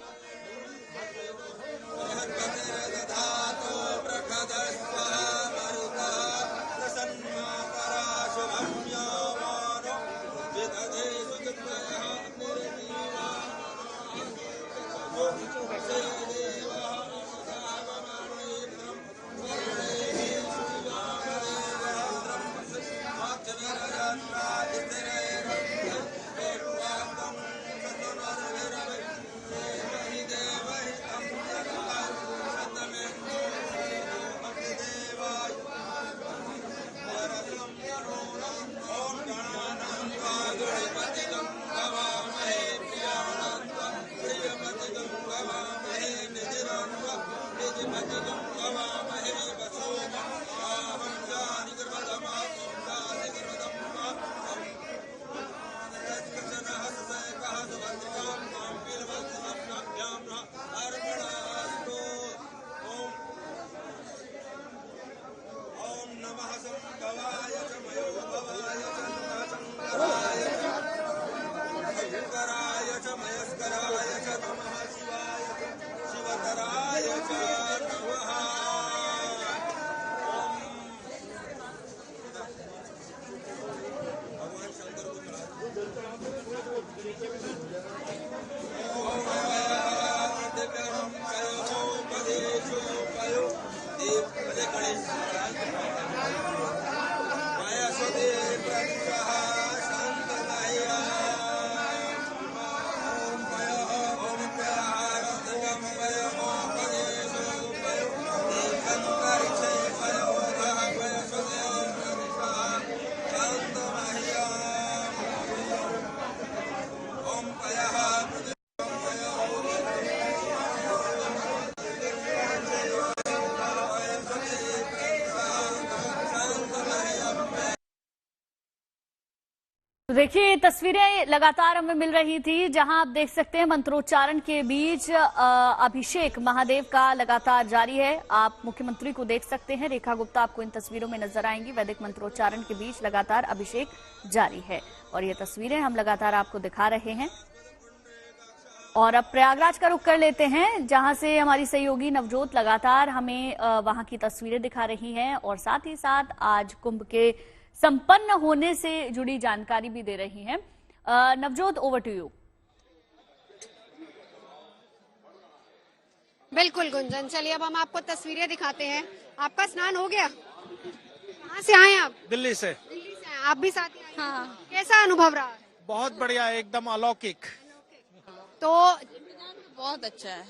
तो देखिए ये तस्वीरें लगातार हमें मिल रही थी, जहां आप देख सकते हैं मंत्रोच्चारण के बीच अभिषेक महादेव का लगातार जारी है। आप मुख्यमंत्री को देख सकते हैं, रेखा गुप्ता आपको इन तस्वीरों में नजर आएंगी। वैदिक मंत्रोच्चारण के बीच लगातार अभिषेक जारी है और ये तस्वीरें हम लगातार आपको दिखा रहे हैं। और अब प्रयागराज का रुख कर लेते हैं, जहां से हमारी सहयोगी नवजोत लगातार हमें वहां की तस्वीरें दिखा रही हैं और साथ ही साथ आज कुंभ के संपन्न होने से जुड़ी जानकारी भी दे रही हैं। Navjot, over to you. बिल्कुल गुंजन, चलिए अब हम आपको तस्वीरें दिखाते हैं। आपका स्नान हो गया? कहाँ से आए आप? दिल्ली से। दिल्ली से आए, आप भी साथ ही आए? हाँ। कैसा अनुभव रहा? बहुत बढ़िया, एकदम अलौकिक। तो बहुत अच्छा है।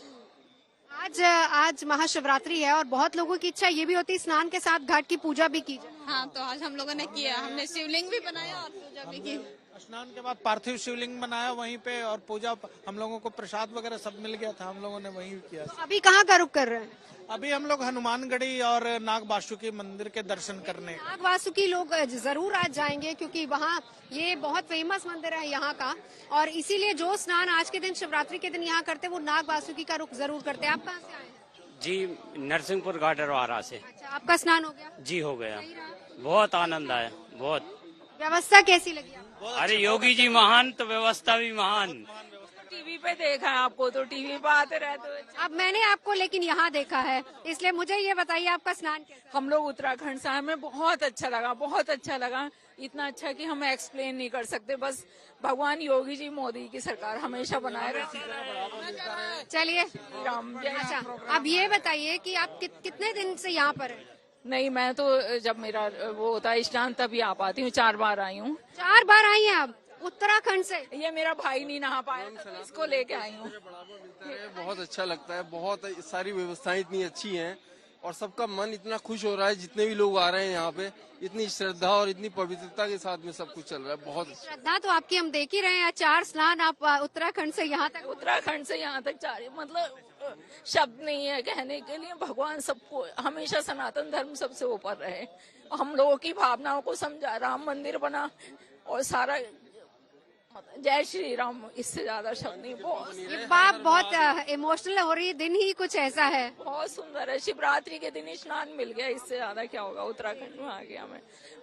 आज महाशिवरात्रि है और बहुत लोगों की इच्छा ये भी होती है स्नान के साथ घाट की पूजा भी की जाए। हाँ, तो आज हम लोगों ने किया, हमने शिवलिंग भी बनाया और पूजा भी की। स्नान के बाद पार्थिव शिवलिंग बनाया वहीं पे और पूजा, हम लोगों को प्रसाद वगैरह सब मिल गया था, हम लोगों ने वहीं किया। तो अभी कहाँ का रुख कर रहे हैं? अभी हम लोग हनुमानगढ़ी और नाग वासुकी मंदिर के दर्शन करने। नाग वासुकी लोग जरूर आज जाएंगे क्योंकि वहाँ ये बहुत फेमस मंदिर है यहाँ का, और इसीलिए जो स्नान आज के दिन शिवरात्रि के दिन यहाँ करते हैं वो नाग वासुकी का रुख जरूर करते हैं। आप कहाँ से आए हैं? जी, नरसिंहपुर गाडरवारा से। अच्छा, आपका स्नान हो गया? जी हो गया, बहुत आनंद आया, बहुत। व्यवस्था कैसी लगी आपको? अरे योगी जी महान तो व्यवस्था भी महान। टीवी पे देखा है आपको, तो टीवी पे आते रहते हो। अब मैंने आपको लेकिन यहाँ देखा है, इसलिए मुझे ये बताइए आपका स्नान कैसा? हम लोग उत्तराखंड से, हमें बहुत अच्छा लगा, बहुत अच्छा लगा। इतना अच्छा कि हम एक्सप्लेन नहीं कर सकते। बस भगवान योगी जी, मोदी की सरकार हमेशा बनाए रहे। चलिए, राम जय। अच्छा अब ये बताइए कि आप कितने दिन से यहाँ पर हैं? नहीं, मैं तो जब मेरा वो होता है स्नान तभी आ पाती हूँ। 4 बार आई हूँ। 4 बार आई हैं आप उत्तराखंड से? ये मेरा भाई नहीं नहा पाया, तो इसको लेके आई हूँ। बहुत अच्छा लगता है, बहुत सारी व्यवस्थाएं इतनी अच्छी हैं और सबका मन इतना खुश हो रहा है। जितने भी लोग आ रहे हैं यहाँ पे, इतनी श्रद्धा और इतनी पवित्रता के साथ में सब कुछ चल रहा है। बहुत श्रद्धा तो आपकी हम देख ही रहे हैं। 4 स्नान आप उत्तराखंड से यहाँ तक। उत्तराखंड से यहाँ तक 4, मतलब शब्द नहीं है कहने के लिए। भगवान सबको हमेशा सनातन धर्म सबसे ऊपर रहे, हम लोगों की भावनाओं को समझा। राम मंदिर बना और सारा, जय श्री राम, इससे ज्यादा शब्द नहीं। बहुत ये बात बहुत इमोशनल हो रही है, दिन ही कुछ ऐसा है। बहुत सुंदर है। शिवरात्रि के दिन स्नान मिल गया, इससे ज्यादा क्या होगा। उत्तराखंड में आ गया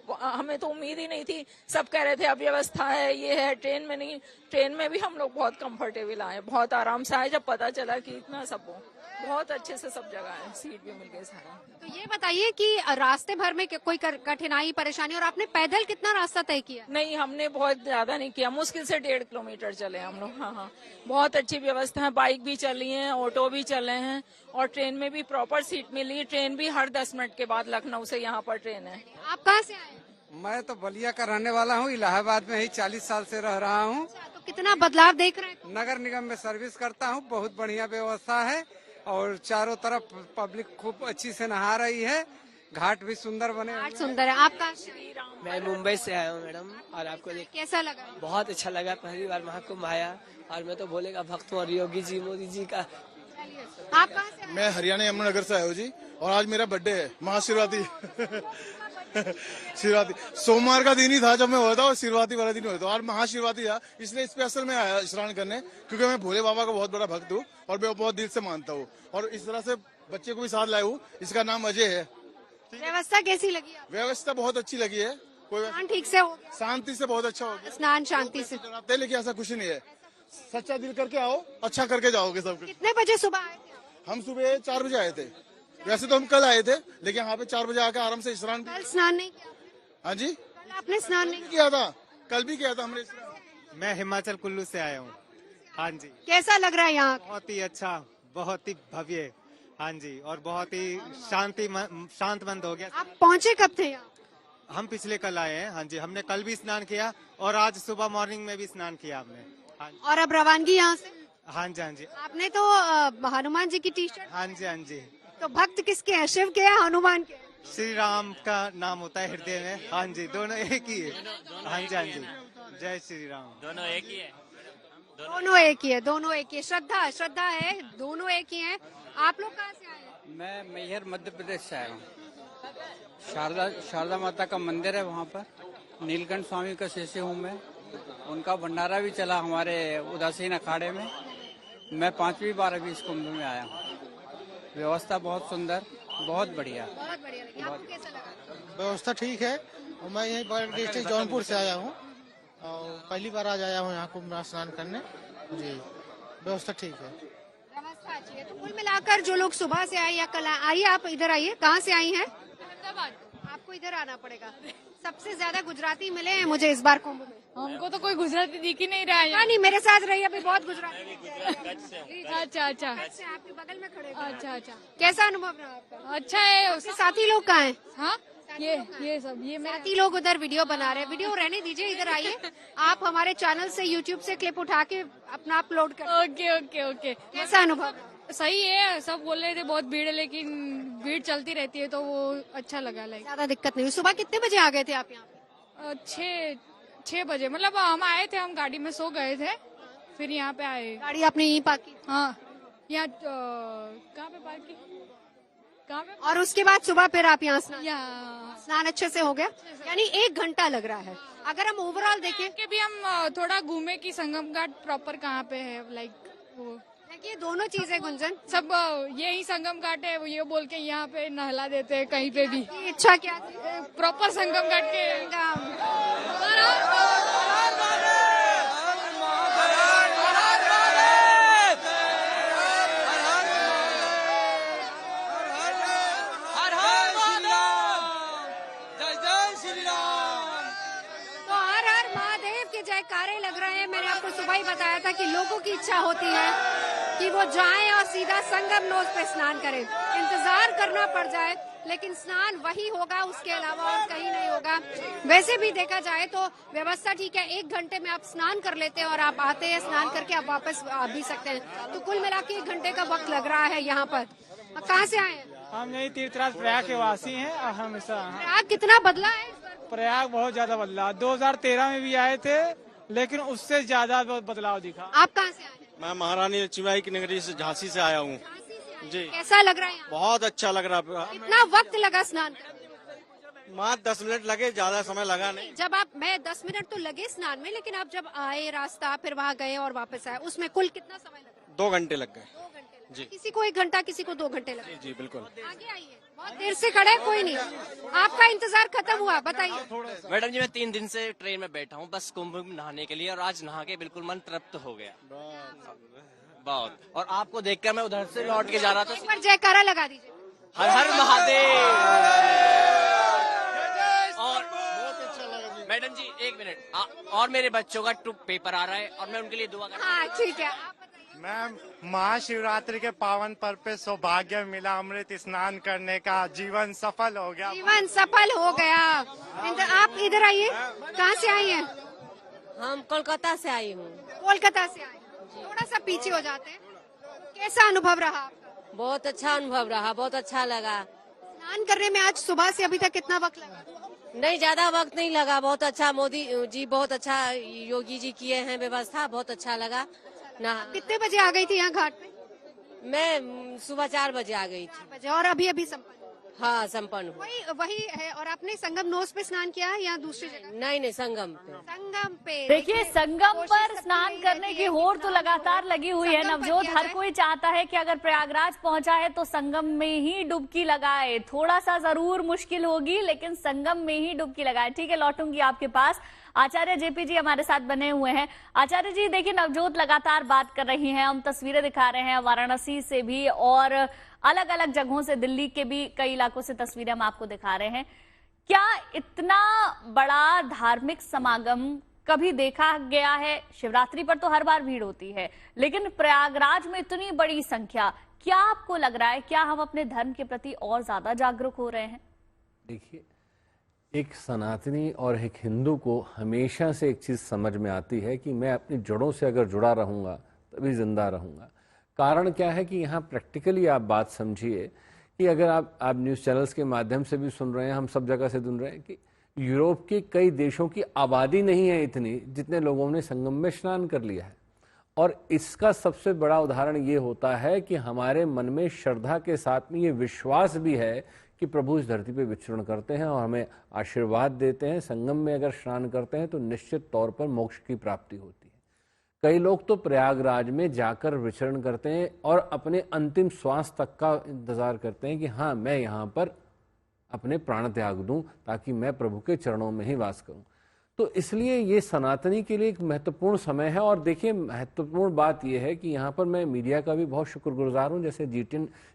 हमें तो उम्मीद ही नहीं थी। सब कह रहे थे अव्यवस्था है, ये है। ट्रेन में नहीं, ट्रेन में भी हम लोग बहुत कंफर्टेबल आए, बहुत आराम से आए। जब पता चला कि इतना सब हो, बहुत अच्छे से सब जगह है, सीट भी मिल गई सारा। तो ये बताइए कि रास्ते भर में कोई कठिनाई परेशानी, और आपने पैदल कितना रास्ता तय किया? नहीं, हमने बहुत ज्यादा नहीं किया, मुश्किल से 1.5 किलोमीटर चले हम लोग। हाँ, बहुत अच्छी व्यवस्था है। बाइक भी चल रही है, ऑटो भी चल रहे हैं और ट्रेन में भी प्रॉपर सीट मिली। ट्रेन भी हर 10 मिनट के बाद लखनऊ से यहाँ पर ट्रेन है। आप कहाँ से आए? मैं तो बलिया का रहने वाला हूँ, इलाहाबाद में ही 40 साल से रह रहा हूँ। तो कितना बदलाव देख रहे हैं? नगर निगम में सर्विस करता हूँ, बहुत बढ़िया व्यवस्था है और चारों तरफ पब्लिक खूब अच्छी से नहा रही है। घाट भी सुंदर बने हुए हैं। सुंदर है। आपका? मैं मुंबई से आया हूँ मैडम, और आपको देख कैसा लगा? बहुत अच्छा लगा। पहली बार महाकुंभ आया और मैं तो भोले का भक्त हूँ और योगी जी, मोदी जी का। आप कहाँ से? मैं हरियाणा यमुनानगर से आया हूँ जी, और आज मेरा बर्थडे है। महाशिवरात्रि शिवरात्रि सोमवार का दिन ही था जब मैं हुआ था, और शिवरात्रि वाला दिन हुआ था। और महाशिवरात्रि था, इसलिए स्पेशल में आया स्नान करने, क्योंकि मैं भोले बाबा का बहुत बड़ा भक्त हूँ और मैं बहुत दिल से मानता हूँ। और इस तरह से बच्चे को भी साथ लाया हूँ, इसका नाम अजय है। व्यवस्था कैसी लगी आपको? व्यवस्था बहुत अच्छी लगी है। कोई स्नान ठीक से हो गया? शांति से बहुत अच्छा हो गया। स्नान शांति से। लेकिन ऐसा कुछ नहीं है, सच्चा दिल करके आओ, अच्छा करके जाओगे सब कुछ। कितने बजे सुबह आए थे? हम सुबह 4 बजे आए थे। वैसे तो हम कल आए थे, लेकिन यहाँ पे 4 बजे आकर आराम से स्नान। कल स्नान नहीं किया? हाँ जी, कल आपने स्नान नहीं किया था, कल भी किया था हमने। मैं हिमाचल कुल्लू से आया हूँ। हाँ जी। कैसा लग रहा है यहाँ? बहुत ही अच्छा, बहुत ही भव्य। हाँ जी, और बहुत ही शांतमंद हो गया। आप पहुँचे कब थे यहाँ? हम पिछले कल आए हैं। हाँ जी, हमने कल भी स्नान किया और आज सुबह मॉर्निंग में भी स्नान किया हमने। हाँ जी। और अब रवानगी यहाँ से? हाँ जी, हाँ जी। आपने तो हनुमान जी की टी-शर्ट। हाँ जी, हाँ जी। तो भक्त किसके हैं, शिव के या हनुमान के? श्री राम का नाम होता है हृदय में। हाँ जी, दोनों एक ही है। हाँ जी, हाँ जी। जय श्री राम। दोनों एक ही है। दोनों एक ही है, दोनों एक ही है। श्रद्धा है, दोनों एक ही हैं। आप लोग कहाँ से आए हैं? मैं मैहर मध्य प्रदेश से आया हूँ। शारदा माता का मंदिर है वहाँ पर। नीलकंठ स्वामी का शिष्य हूँ मैं। उनका भंडारा भी चला हमारे उदासीन अखाड़े में। मैं 5वीं बार अभी इस कुंभ में आया हूँ। व्यवस्था बहुत सुंदर, बहुत बढ़िया। बहुत बढ़िया लगी। आपको कैसा लगा? व्यवस्था ठीक है। और मैं यही बॉर्डर डिस्ट्रिक्ट जौनपुर से आया हूँ और पहली बार आज आया हूँ यहाँ कुंभ स्नान करने। जी, व्यवस्था ठीक है। व्यवस्था अच्छी है। तो कुल मिलाकर जो लोग सुबह से आए या कल आइए, आप इधर आइए, कहाँ से आई हैं? अहमदाबाद। आपको इधर आना पड़ेगा। सबसे ज्यादा गुजराती मिले हैं मुझे इस बार कुंभ में। हमको तो कोई गुजराती दिख ही नहीं रहा है। नहीं, मेरे साथ रही अभी बहुत गुजराती। अच्छा अच्छा आपके बगल में खड़े। अच्छा अच्छा कैसा अनुभव रहा आपका? अच्छा है। उसके साथी लोग कहाँ हैं? हाँ ये सब ये मेरे साथी लोग उधर वीडियो बना रहे हैं। वीडियो रहने दीजिए, इधर आइए। आप हमारे चैनल से यूट्यूब से क्लिप उठा के अपना अपलोड कर। Okay okay okay. कैसा अनुभव? सही है। सब बोल रहे थे बहुत भीड़ है, लेकिन भीड़ चलती रहती है तो वो अच्छा लगा। लाइक ज्यादा दिक्कत नहीं हुई। सुबह कितने बजे आ गए थे आप यहाँ? 6 बजे, मतलब हम आए थे, हम गाड़ी में सो गए थे, फिर यहाँ पे आए। गाड़ी आपने यहीं पार्क की? हाँ, यहाँ कहाँ पे पार्क की? कहाँ पे? और उसके बाद सुबह फिर आप यहाँ स्नान अच्छे से हो गया? यानी 1 घंटा लग रहा है। अगर हम ओवरऑल देखें कि भी हम थोड़ा घूमे कि संगम घाट प्रॉपर कहाँ पे है, लाइक वो देखिए दोनों चीजें गुंजन, सब यही संगम घाट है, ये बोल के यहाँ पे नहला देते हैं कहीं पे भी। इच्छा क्या? प्रॉपर संगम घाट के जयकारे लग रहे हैं। मैंने आपको सुबह ही बताया था कि लोगों की इच्छा होती है कि वो जाएं और सीधा संगम नोज पे स्नान करें। इंतजार करना पड़ जाए, लेकिन स्नान वही होगा, उसके अलावा और कहीं नहीं होगा। वैसे भी देखा जाए तो व्यवस्था ठीक है। 1 घंटे में आप स्नान कर लेते हैं और आप आते हैं, स्नान करके आप वापस आ भी सकते हैं। तो कुल मिला के 1 घंटे का वक्त लग रहा है यहाँ पर। कहाँ से आए हैं? हम यही तीर्थराज प्रयाग के वासी हैं और हमेशा। प्रयाग कितना बदला है? प्रयाग बहुत ज्यादा बदला। 2013 में भी आए थे, लेकिन उससे ज्यादा बदलाव दिखा। आप कहाँ से आए हैं? मैं महारानी लक्ष्मीबाई की नगरी से, झांसी से आया हूँ जी। कैसा लग रहा है यहाँ? बहुत अच्छा लग रहा है। कितना वक्त लगा स्नान करने? मात्र 10 मिनट लगे, ज्यादा समय लगा नहीं। जब आप, मैं 10 मिनट तो लगे स्नान में, लेकिन आप जब आए रास्ता फिर वहाँ गए और वापस आए, उसमें कुल कितना समय लगा? 2 घंटे लग गए। 2 घंटे जी। किसी को 1 घंटा, किसी को 2 घंटे लगे। जी बिल्कुल। आगे आइए, बहुत देर से खड़े, कोई नहीं, आपका इंतजार खत्म हुआ, बताइए। मैडम जी मैं 3 दिन से ट्रेन में बैठा हूँ बस कुंभ में नहाने के लिए, और आज नहा के बिल्कुल मन तृप्त हो गया बहुत। और आपको देखकर मैं उधर से लौट के जा रहा था। एक बार जयकारा लगा दीजिए। हर हर महादेव। और मैडम जी 1 मिनट, और मेरे बच्चों का पेपर आ रहा है और मैं उनके लिए दुआ कर। हाँ ठीक है। मैम, महाशिवरात्रि के पावन पर्व पे सौभाग्य मिला अमृत स्नान करने का, जीवन सफल हो गया। जीवन सफल हो गया। आप इधर आइए, कहाँ से आई हैं? हम कोलकाता से आई हूँ। कोलकाता से आए, थोड़ा सा पीछे हो जाते हैं। कैसा अनुभव रहा आपका? बहुत अच्छा अनुभव रहा, बहुत अच्छा लगा। स्नान करने में आज सुबह से अभी तक कितना वक्त लगा? नहीं, ज्यादा वक्त नहीं लगा। बहुत अच्छा, मोदी जी बहुत अच्छा, योगी जी किए हैं व्यवस्था, बहुत अच्छा लगा। कितने बजे आ गई थी यहाँ घाट पे? मैं सुबह 4 बजे आ गई थी। और अभी संपन्न? हाँ संपन्न हुआ। वही है। और आपने संगम नोज पे स्नान किया है या दूसरी जगह? नहीं, संगम पे। संगम पे देखिए, संगम पर स्नान करने की होड़ तो लगातार लगी हुई है नवजोत। हर कोई चाहता है कि अगर प्रयागराज पहुंचा है तो संगम में ही डुबकी लगाए। थोड़ा सा जरूर मुश्किल होगी, लेकिन संगम में ही डुबकी लगाए। ठीक है, लौटूंगी आपके पास। आचार्य जेपी जी हमारे साथ बने हुए हैं। आचार्य जी देखिए, नवजोत लगातार बात कर रही हैं, हम तस्वीरें दिखा रहे हैं वाराणसी से भी और अलग अलग जगहों से, दिल्ली के भी कई इलाकों से तस्वीरें हम आपको दिखा रहे हैं। क्या इतना बड़ा धार्मिक समागम कभी देखा गया है? शिवरात्रि पर तो हर बार भीड़ होती है, लेकिन प्रयागराज में इतनी बड़ी संख्या, क्या आपको लग रहा है, क्या हम अपने धर्म के प्रति और ज्यादा जागरूक हो रहे हैं? देखिए, एक सनातनी और एक हिंदू को हमेशा से एक चीज़ समझ में आती है कि मैं अपनी जड़ों से अगर जुड़ा रहूँगा तभी जिंदा रहूँगा। कारण क्या है कि यहाँ प्रैक्टिकली आप बात समझिए कि अगर आप न्यूज़ चैनल्स के माध्यम से भी सुन रहे हैं, हम सब जगह से सुन रहे हैं कि यूरोप के कई देशों की आबादी नहीं है इतनी जितने लोगों ने संगम में स्नान कर लिया है। और इसका सबसे बड़ा उदाहरण ये होता है कि हमारे मन में श्रद्धा के साथ में ये विश्वास भी है कि प्रभु इस धरती पे विचरण करते हैं और हमें आशीर्वाद देते हैं। संगम में अगर स्नान करते हैं तो निश्चित तौर पर मोक्ष की प्राप्ति होती है। कई लोग तो प्रयागराज में जाकर विचरण करते हैं और अपने अंतिम श्वास तक का इंतजार करते हैं कि हाँ, मैं यहाँ पर अपने प्राण त्याग दूं ताकि मैं प्रभु के चरणों में ही वास करूं। तो इसलिए ये सनातनी के लिए एक महत्वपूर्ण समय है। और देखिए, महत्वपूर्ण बात यह है कि यहाँ पर मैं मीडिया का भी बहुत शुक्रगुजार हूँ। जैसे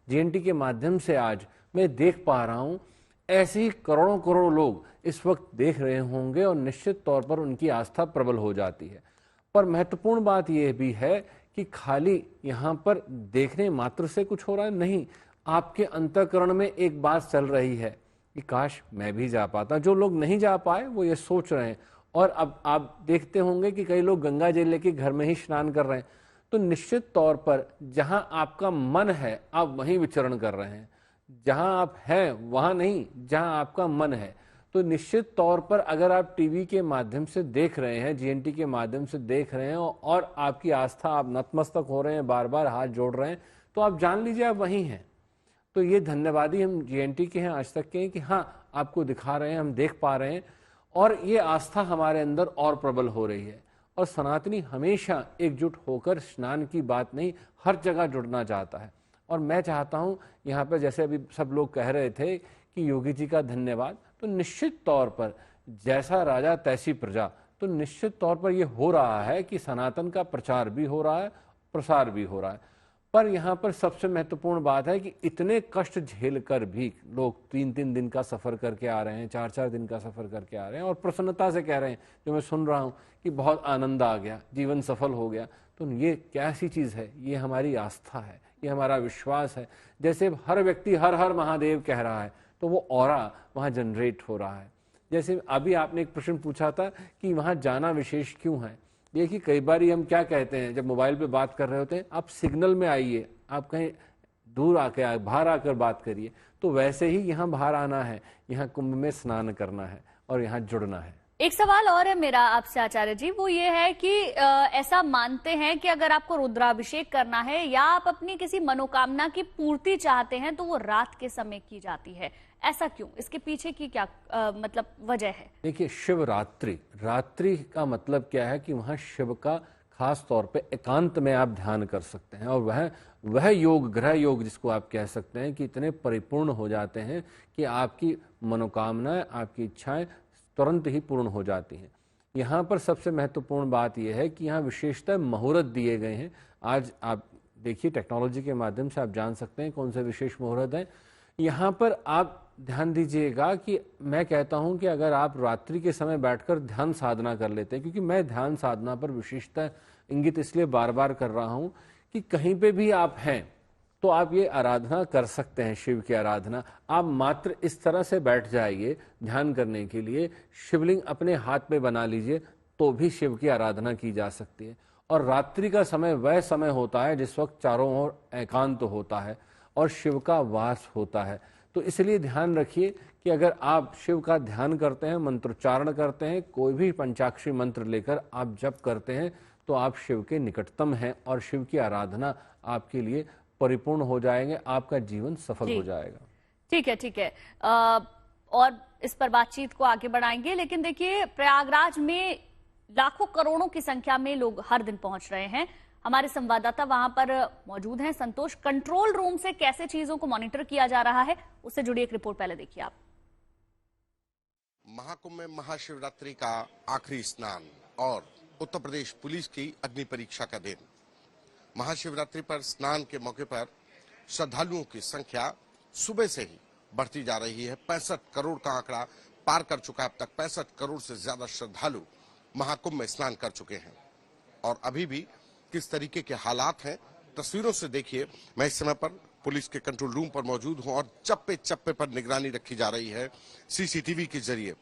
GNT के माध्यम से आज मैं देख पा रहा हूँ, ऐसे ही करोड़ों करोड़ लोग इस वक्त देख रहे होंगे और निश्चित तौर पर उनकी आस्था प्रबल हो जाती है। पर महत्वपूर्ण बात यह भी है कि खाली यहाँ पर देखने मात्र से कुछ हो रहा है नहीं, आपके अंतःकरण में एक बात चल रही है कि काश मैं भी जा पाता। जो लोग नहीं जा पाए वो ये सोच रहे हैं। और अब आप देखते होंगे कि कई लोग गंगा जल लेके घर में ही स्नान कर रहे हैं। तो निश्चित तौर पर जहां आपका मन है आप वहीं विचरण कर रहे हैं, जहां आप हैं वहां नहीं, जहां आपका मन है। तो निश्चित तौर पर अगर आप टीवी के माध्यम से देख रहे हैं, GNT के माध्यम से देख रहे हैं और आपकी आस्था, आप नतमस्तक हो रहे हैं, बार बार हाथ जोड़ रहे हैं, तो आप जान लीजिए आप वहीं हैं। तो ये धन्यवादी हम GNT के हैं, आज तक के हैं कि हाँ आपको दिखा रहे हैं, हम देख पा रहे हैं और ये आस्था हमारे अंदर और प्रबल हो रही है। और सनातनी हमेशा एकजुट होकर स्नान की बात नहीं, हर जगह जुड़ना चाहता है। और मैं चाहता हूँ यहाँ पर जैसे अभी सब लोग कह रहे थे कि योगी जी का धन्यवाद, तो निश्चित तौर पर जैसा राजा तैसी प्रजा, तो निश्चित तौर पर ये हो रहा है कि सनातन का प्रचार भी हो रहा है, प्रसार भी हो रहा है। पर यहाँ पर सबसे महत्वपूर्ण बात है कि इतने कष्ट झेल कर भी लोग 3-3 दिन का सफ़र करके आ रहे हैं, 4-4 दिन का सफ़र करके आ रहे हैं और प्रसन्नता से कह रहे हैं, जो मैं सुन रहा हूँ कि बहुत आनंद आ गया, जीवन सफल हो गया। तो ये कैसी चीज़ है? ये हमारी आस्था है, ये हमारा विश्वास है। जैसे हर व्यक्ति हर हर महादेव कह रहा है तो वो ऑरा वहाँ जनरेट हो रहा है। जैसे अभी आपने एक प्रश्न पूछा था कि वहाँ जाना विशेष क्यों है। देखिए, कई बार हम क्या कहते हैं जब मोबाइल पे बात कर रहे होते हैं, आप सिग्नल में आइए, आप कहीं दूर आके बाहर आकर बात करिए। तो वैसे ही यहाँ बाहर आना है, यहाँ कुंभ में स्नान करना है और यहाँ जुड़ना है। एक सवाल और है मेरा आपसे आचार्य जी, वो ये है कि ऐसा मानते हैं कि अगर आपको रुद्राभिषेक करना है या आप अपनी किसी मनोकामना की पूर्ति चाहते हैं तो वो रात के समय की जाती है। ऐसा क्यों? इसके पीछे की क्या मतलब वजह है? देखिए, शिवरात्रि, रात्रि का मतलब क्या है कि वहाँ शिव का खास तौर पे एकांत में आप ध्यान कर सकते हैं। और वह योग, ग्रह योग जिसको आप कह सकते हैं, कि इतने परिपूर्ण हो जाते हैं कि आपकी मनोकामनाएं, आपकी इच्छाएं तुरंत ही पूर्ण हो जाती हैं। यहाँ पर सबसे महत्वपूर्ण बात यह है कि यहाँ विशेषतः मुहूर्त दिए गए हैं। आज आप देखिए, टेक्नोलॉजी के माध्यम से आप जान सकते हैं कौन से विशेष मुहूर्त हैं। यहाँ पर आप ध्यान दीजिएगा कि मैं कहता हूँ कि अगर आप रात्रि के समय बैठकर ध्यान साधना कर लेते हैं, क्योंकि मैं ध्यान साधना पर विशेषतः इंगित इसलिए बार बार कर रहा हूँ कि कहीं पे भी आप हैं तो आप ये आराधना कर सकते हैं, शिव की आराधना। आप मात्र इस तरह से बैठ जाइए ध्यान करने के लिए, शिवलिंग अपने हाथ में बना लीजिए, तो भी शिव की आराधना की जा सकती है। और रात्रि का समय वह समय होता है जिस वक्त चारों ओर एकांत होता है और शिव का वास होता है। तो इसलिए ध्यान रखिए कि अगर आप शिव का ध्यान करते हैं, मंत्रोच्चारण करते हैं, कोई भी पंचाक्षरी मंत्र लेकर आप जप करते हैं, तो आप शिव के निकटतम हैं और शिव की आराधना आपके लिए परिपूर्ण हो जाएंगे, आपका जीवन सफल हो जाएगा। ठीक है, ठीक है। और इस पर बातचीत को आगे बढ़ाएंगे, लेकिन देखिए, प्रयागराज में लाखों करोड़ों की संख्या में लोग हर दिन पहुंच रहे हैं। हमारे संवाददाता वहां पर मौजूद हैं। संतोष, कंट्रोल रूम से कैसे चीजों को मॉनिटर किया जा रहा है, उससे जुड़ी एक रिपोर्ट पहले देखिए आप। महाकुंभ में महाशिवरात्रि का आखिरी स्नान और उत्तर प्रदेश पुलिस की अग्नि परीक्षा का दिन। महाशिवरात्रि पर स्नान के मौके पर श्रद्धालुओं की संख्या सुबह से ही बढ़ती जा रही है। 65 करोड़ का आंकड़ा पार कर चुका है। अब तक 65 करोड़ से ज्यादा श्रद्धालु महाकुंभ में स्नान कर चुके हैं। और अभी भी किस तरीके के हालात हैं, तस्वीरों से देखिए। मैं इस समय पर पुलिस के कंट्रोल रूम पर मौजूद हूं और चप्पे चप्पे पर निगरानी रखी जा रही है सीसीटीवी के जरिए।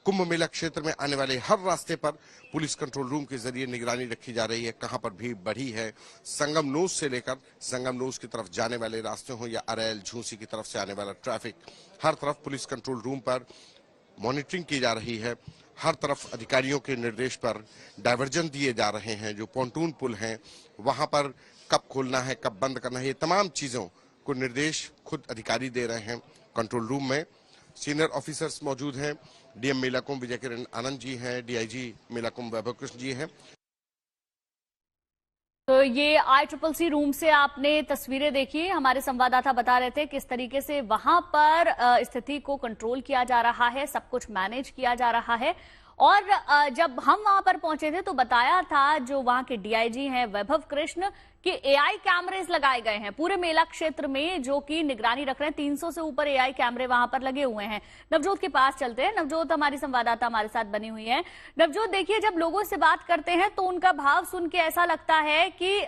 कुंभ मेला क्षेत्र में आने वाले हर रास्ते पर पुलिस कंट्रोल रूम के जरिए निगरानी रखी जा रही है। कहां पर भीड़ बढ़ी है, संगम नोज से लेकर संगम नोज की तरफ जाने वाले रास्ते हो या अरैल झूसी की तरफ से आने वाला ट्रैफिक, हर तरफ पुलिस कंट्रोल रूम पर मॉनिटरिंग की जा रही है। हर तरफ अधिकारियों के निर्देश पर डायवर्जन दिए जा रहे हैं। जो पोंटून पुल हैं वहां पर कब खोलना है, कब बंद करना है, ये तमाम चीजों को निर्देश खुद अधिकारी दे रहे हैं। कंट्रोल रूम में सीनियर ऑफिसर्स मौजूद हैं। डीएम मेला कुंभ विजय किरण आनंद जी हैं, डीआईजी मेला कुंभ वैभव कृष्ण जी हैं। तो ये ICCC रूम से आपने तस्वीरें देखी। हमारे संवाददाता बता रहे थे किस तरीके से वहां पर स्थिति को कंट्रोल किया जा रहा है, सब कुछ मैनेज किया जा रहा है। और जब हम वहां पर पहुंचे थे तो बताया था जो वहां के डीआईजी हैं वैभव कृष्ण कि एआई कैमरेज लगाए गए हैं पूरे मेला क्षेत्र में, जो कि निगरानी रख रहे हैं। 300 से ऊपर एआई कैमरे वहां पर लगे हुए हैं। नवजोत के पास चलते हैं। नवजोत हमारी संवाददाता हमारे साथ बनी हुई है। नवजोत, देखिए, जब लोगों से बात करते हैं तो उनका भाव सुन के ऐसा लगता है कि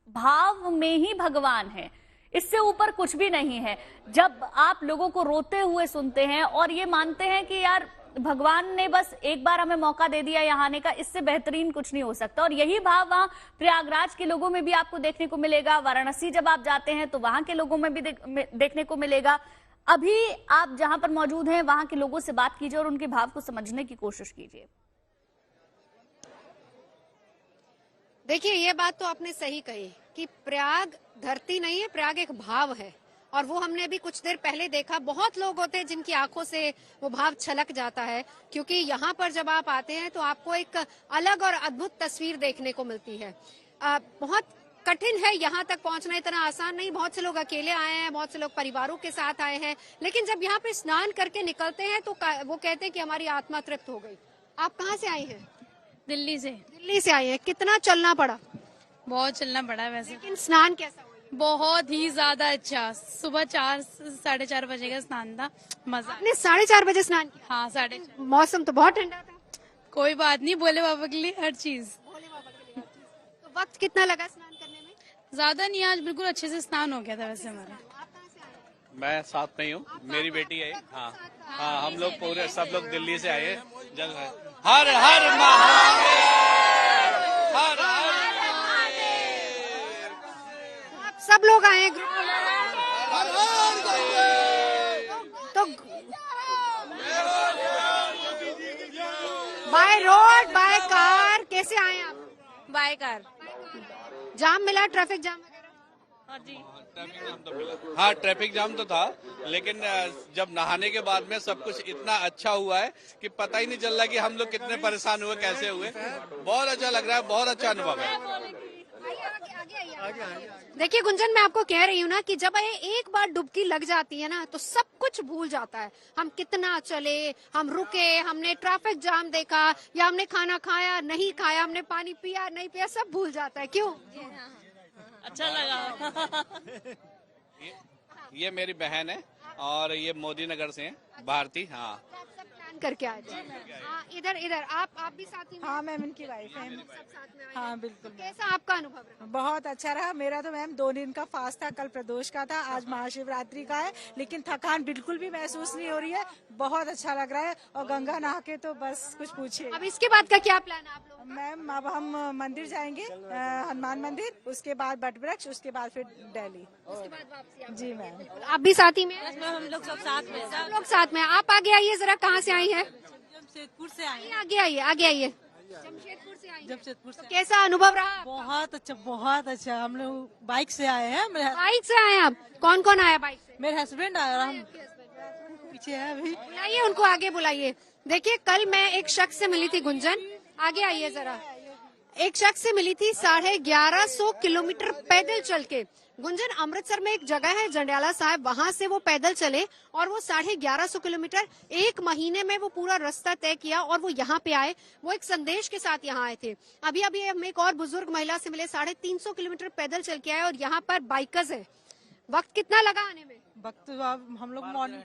भाव में ही भगवान है, इससे ऊपर कुछ भी नहीं है। जब आप लोगों को रोते हुए सुनते हैं और ये मानते हैं कि यार भगवान ने बस एक बार हमें मौका दे दिया यहाँ आने का, इससे बेहतरीन कुछ नहीं हो सकता, और यही भाव वहाँ प्रयागराज के लोगों में भी आपको देखने को मिलेगा। वाराणसी जब आप जाते हैं तो वहां के लोगों में भी देखने को मिलेगा। अभी आप जहां पर मौजूद हैं वहां के लोगों से बात कीजिए और उनके भाव को समझने की कोशिश कीजिए। देखिए, ये बात तो आपने सही कही कि प्रयाग धरती नहीं है, प्रयाग एक भाव है, और वो हमने अभी कुछ देर पहले देखा। बहुत लोग होते हैं जिनकी आंखों से वो भाव छलक जाता है, क्योंकि यहाँ पर जब आप आते हैं तो आपको एक अलग और अद्भुत तस्वीर देखने को मिलती है। बहुत कठिन है यहाँ तक पहुँचना, इतना आसान नहीं। बहुत से लोग अकेले आए हैं, बहुत से लोग परिवारों के साथ आए हैं, लेकिन जब यहाँ पे स्नान करके निकलते हैं तो वो कहते हैं कि हमारी आत्मा तृप्त हो गई। आप कहाँ से आई हैं? दिल्ली से। दिल्ली से आई हैं। कितना चलना पड़ा? बहुत चलना पड़ा वैसे। लेकिन स्नान कैसा? बहुत ही ज्यादा अच्छा। सुबह 4 साढ़े 4 बजे का स्नान था, मजा। आपने 4:30 बजे स्नान किया? हाँ, 4:30। मौसम तो बहुत ठंडा था। कोई बात नहीं, भोले बाबा के लिए हर चीज। तो वक्त कितना लगा स्नान करने में? ज्यादा नहीं, आज बिल्कुल अच्छे से स्नान हो गया था वैसे हमारा। मैं साथ में ही हूँ, मेरी बेटी है। हाँ हाँ, हम लोग पूरे सब लोग दिल्ली से आए। हर हर महादेव, हर हर सब लोग आए हैं ग्रुप तो बाय रोड बाय कार कैसे आए आप? By car. जाम मिला, ट्रैफिक जाम वगैरह? हाँ जी, ट्रैफिक जाम तो मिला। हाँ, ट्रैफिक जाम तो था, लेकिन जब नहाने के बाद में सब कुछ इतना अच्छा हुआ है कि पता ही नहीं चल रहा कि हम लोग कितने परेशान हुए, कैसे हुए। बहुत अच्छा लग रहा है, बहुत अच्छा अनुभव है। देखिए गुंजन, मैं आपको कह रही हूँ ना कि जब एक बार डुबकी लग जाती है ना तो सब कुछ भूल जाता है। हम कितना चले, हम रुके, हमने ट्रैफिक जाम देखा, या हमने खाना खाया नहीं खाया, हमने पानी पिया नहीं पिया, सब भूल जाता है। क्यों? अच्छा लगा। ये मेरी बहन है और ये मोदी नगर से है, भारती। हाँ, करके आए थे। इधर आप भी साथ ही? हाँ मैम, इनकी वाइफ है। हाँ बिल्कुल। कैसा आपका अनुभव रहा? बहुत अच्छा रहा। मेरा तो मैम 2 दिन का फास्ट था, कल प्रदोष का था, आज महाशिवरात्रि का है, लेकिन थकान बिल्कुल भी महसूस नहीं हो रही है। बहुत अच्छा लग रहा है, और गंगा नहा के तो बस कुछ पूछिए। अब इसके बाद का क्या प्लान है आप लोगों का? मैम अब हम मंदिर जाएंगे, हनुमान मंदिर, उसके बाद बट वृक्ष, उसके बाद फिर दिल्ली, उसके बाद वापसी। जी मैम। आप भी साथ ही में? हम लोग सब साथ में। सब लोग साथ में। आप आगे आइए जरा, कहाँ से आई हैं? जमशेदपुर से आए। आगे आइए, आगे आइए। जमशेदपुर से आई। तो कैसा अनुभव रहा? बहुत अच्छा, बहुत अच्छा। हम लोग बाइक से आए हैं। बाइक से आए आप? कौन कौन आया बाइक से? मेरे हस्बैंड आया, हम पीछे है अभी। बुलाइए उनको, आगे बुलाइए। देखिए, कल मैं एक शख्स से मिली थी गुंजन, आगे आइए जरा। एक शख्स से मिली थी 1150 किलोमीटर पैदल चल के। गुंजन, अमृतसर में एक जगह है जंडियाला साहिब, वहां से वो पैदल चले और वो 1150 किलोमीटर 1 महीने में वो पूरा रास्ता तय किया और वो यहाँ पे आए। वो एक संदेश के साथ यहाँ आए थे। अभी अभी हम एक और बुजुर्ग महिला से मिले, 350 किलोमीटर पैदल चल के आए, और यहाँ पर बाइकर्स है। वक्त कितना लगा आने में? वक्त हम लोग मॉर्निंग।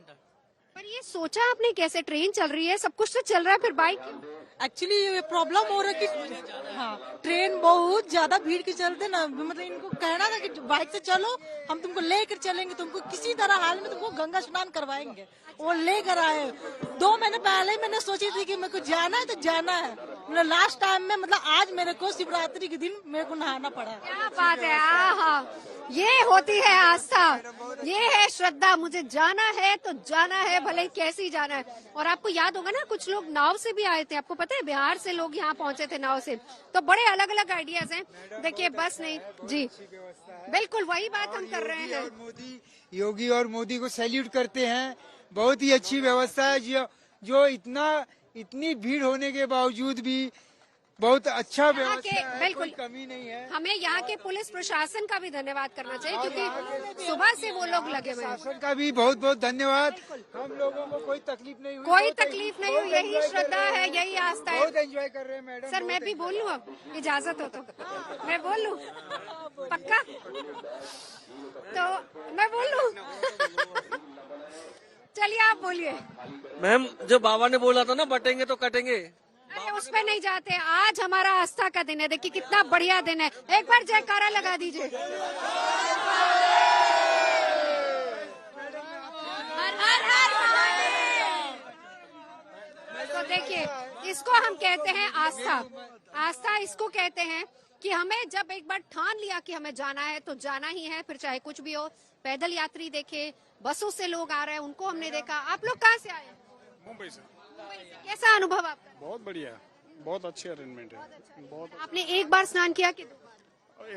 पर ये सोचा आपने कैसे? ट्रेन चल रही है, सब कुछ तो चल रहा है, फिर बाइक? एक्चुअली ये प्रॉब्लम हो रहा है कि हाँ, ट्रेन बहुत ज्यादा भीड़ के चलते ना, मतलब इनको कहना था कि बाइक से चलो, हम तुमको लेकर चलेंगे, तुमको किसी तरह हाल में तुमको गंगा स्नान करवाएंगे। वो लेकर आए। 2 महीने पहले मैंने सोची थी कि मेरे को जाना है तो जाना है। मतलब लास्ट टाइम में, मतलब आज मेरे को शिवरात्रि के दिन मेरे को नहाना पड़ा। क्या बात है! आहा, ये होती है आस्था, ये है श्रद्धा। मुझे जाना है तो जाना है, भले कैसे ही जाना है। और आपको याद होगा ना, कुछ लोग नाव से भी आए थे, आपको पता है? बिहार से लोग यहाँ पहुँचे थे नाव से। तो बड़े अलग अलग आइडियाज हैं। देखिए, बस नहीं जी, बिल्कुल वही बात हम कर रहे हैं। योगी और मोदी को सैल्यूट करते हैं। बहुत ही अच्छी व्यवस्था है, जो इतनी भीड़ होने के बावजूद भी बहुत अच्छा यहाँ व्यवस्था के है, बिल्कुल कोई कमी नहीं है। हमें यहाँ के पुलिस प्रशासन का भी धन्यवाद करना चाहिए, क्योंकि सुबह से वो लोग लगे हुए हैं। शासन का भी बहुत बहुत धन्यवाद। हम लोगों को कोई तकलीफ नहीं हुई, कोई बहुत तकलीफ नहीं हुई, बहुत यही enjoy श्रद्धा कर रहे है, हैं। यही आस्था है। बहुत एंजॉय कर रहे हैं मैडम। सर मैं भी बोल लूँ, अब इजाजत हो तो मैं बोल लूँ? पक्का? तो मैं बोल लूँ? चलिए आप बोलिए। मैम जो बाबा ने बोला था ना, बटेंगे तो कटेंगे। अरे उस पे नहीं जाते, आज हमारा आस्था का दिन है। देखिए कितना बढ़िया दिन है, एक बार जयकारा लगा दीजिए। हर हर हर महादेव। तो देखिए इसको हम कहते हैं आस्था। आस्था इसको कहते हैं कि हमें जब एक बार ठान लिया कि हमें जाना है तो जाना ही है, फिर चाहे कुछ भी हो। पैदल यात्री देखे, बसों से लोग आ रहे हैं, उनको हमने देखा। आप लोग कहाँ से आए? मुंबई से। कैसा अनुभव आपका? बहुत बढ़िया, बहुत अच्छी अरेंजमेंट है। बहुत आपने एक बार स्नान किया कि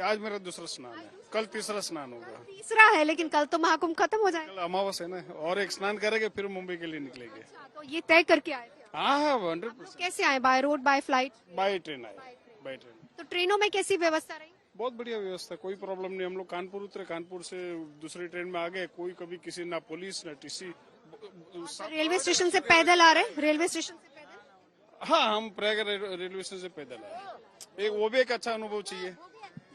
आज मेरा दूसरा स्नान है, कल तीसरा स्नान होगा। तीसरा है, लेकिन कल तो महाकुंभ खत्म हो जाएगा। कल अमावस है ना, और एक स्नान करेंगे फिर मुंबई के लिए निकलेंगे। तो ये तय करके आए थे? हाँ हाँ 100%। कैसे आए? By road, by flight? By train आए, बाय ट्रेन। तो ट्रेनों में कैसी व्यवस्था रही? बहुत बढ़िया व्यवस्था, कोई प्रॉब्लम नहीं। हम लोग कानपुर उतरे, कानपुर से दूसरी ट्रेन में आ गए। कोई कभी किसी ना पुलिस ना टीसी। रेलवे स्टेशन से पैदल आ रहे? रेलवे स्टेशन से पैदल? हाँ हम प्रयागराज रेलवे स्टेशन से पैदल आए। एक वो भी एक अच्छा अनुभव चाहिए।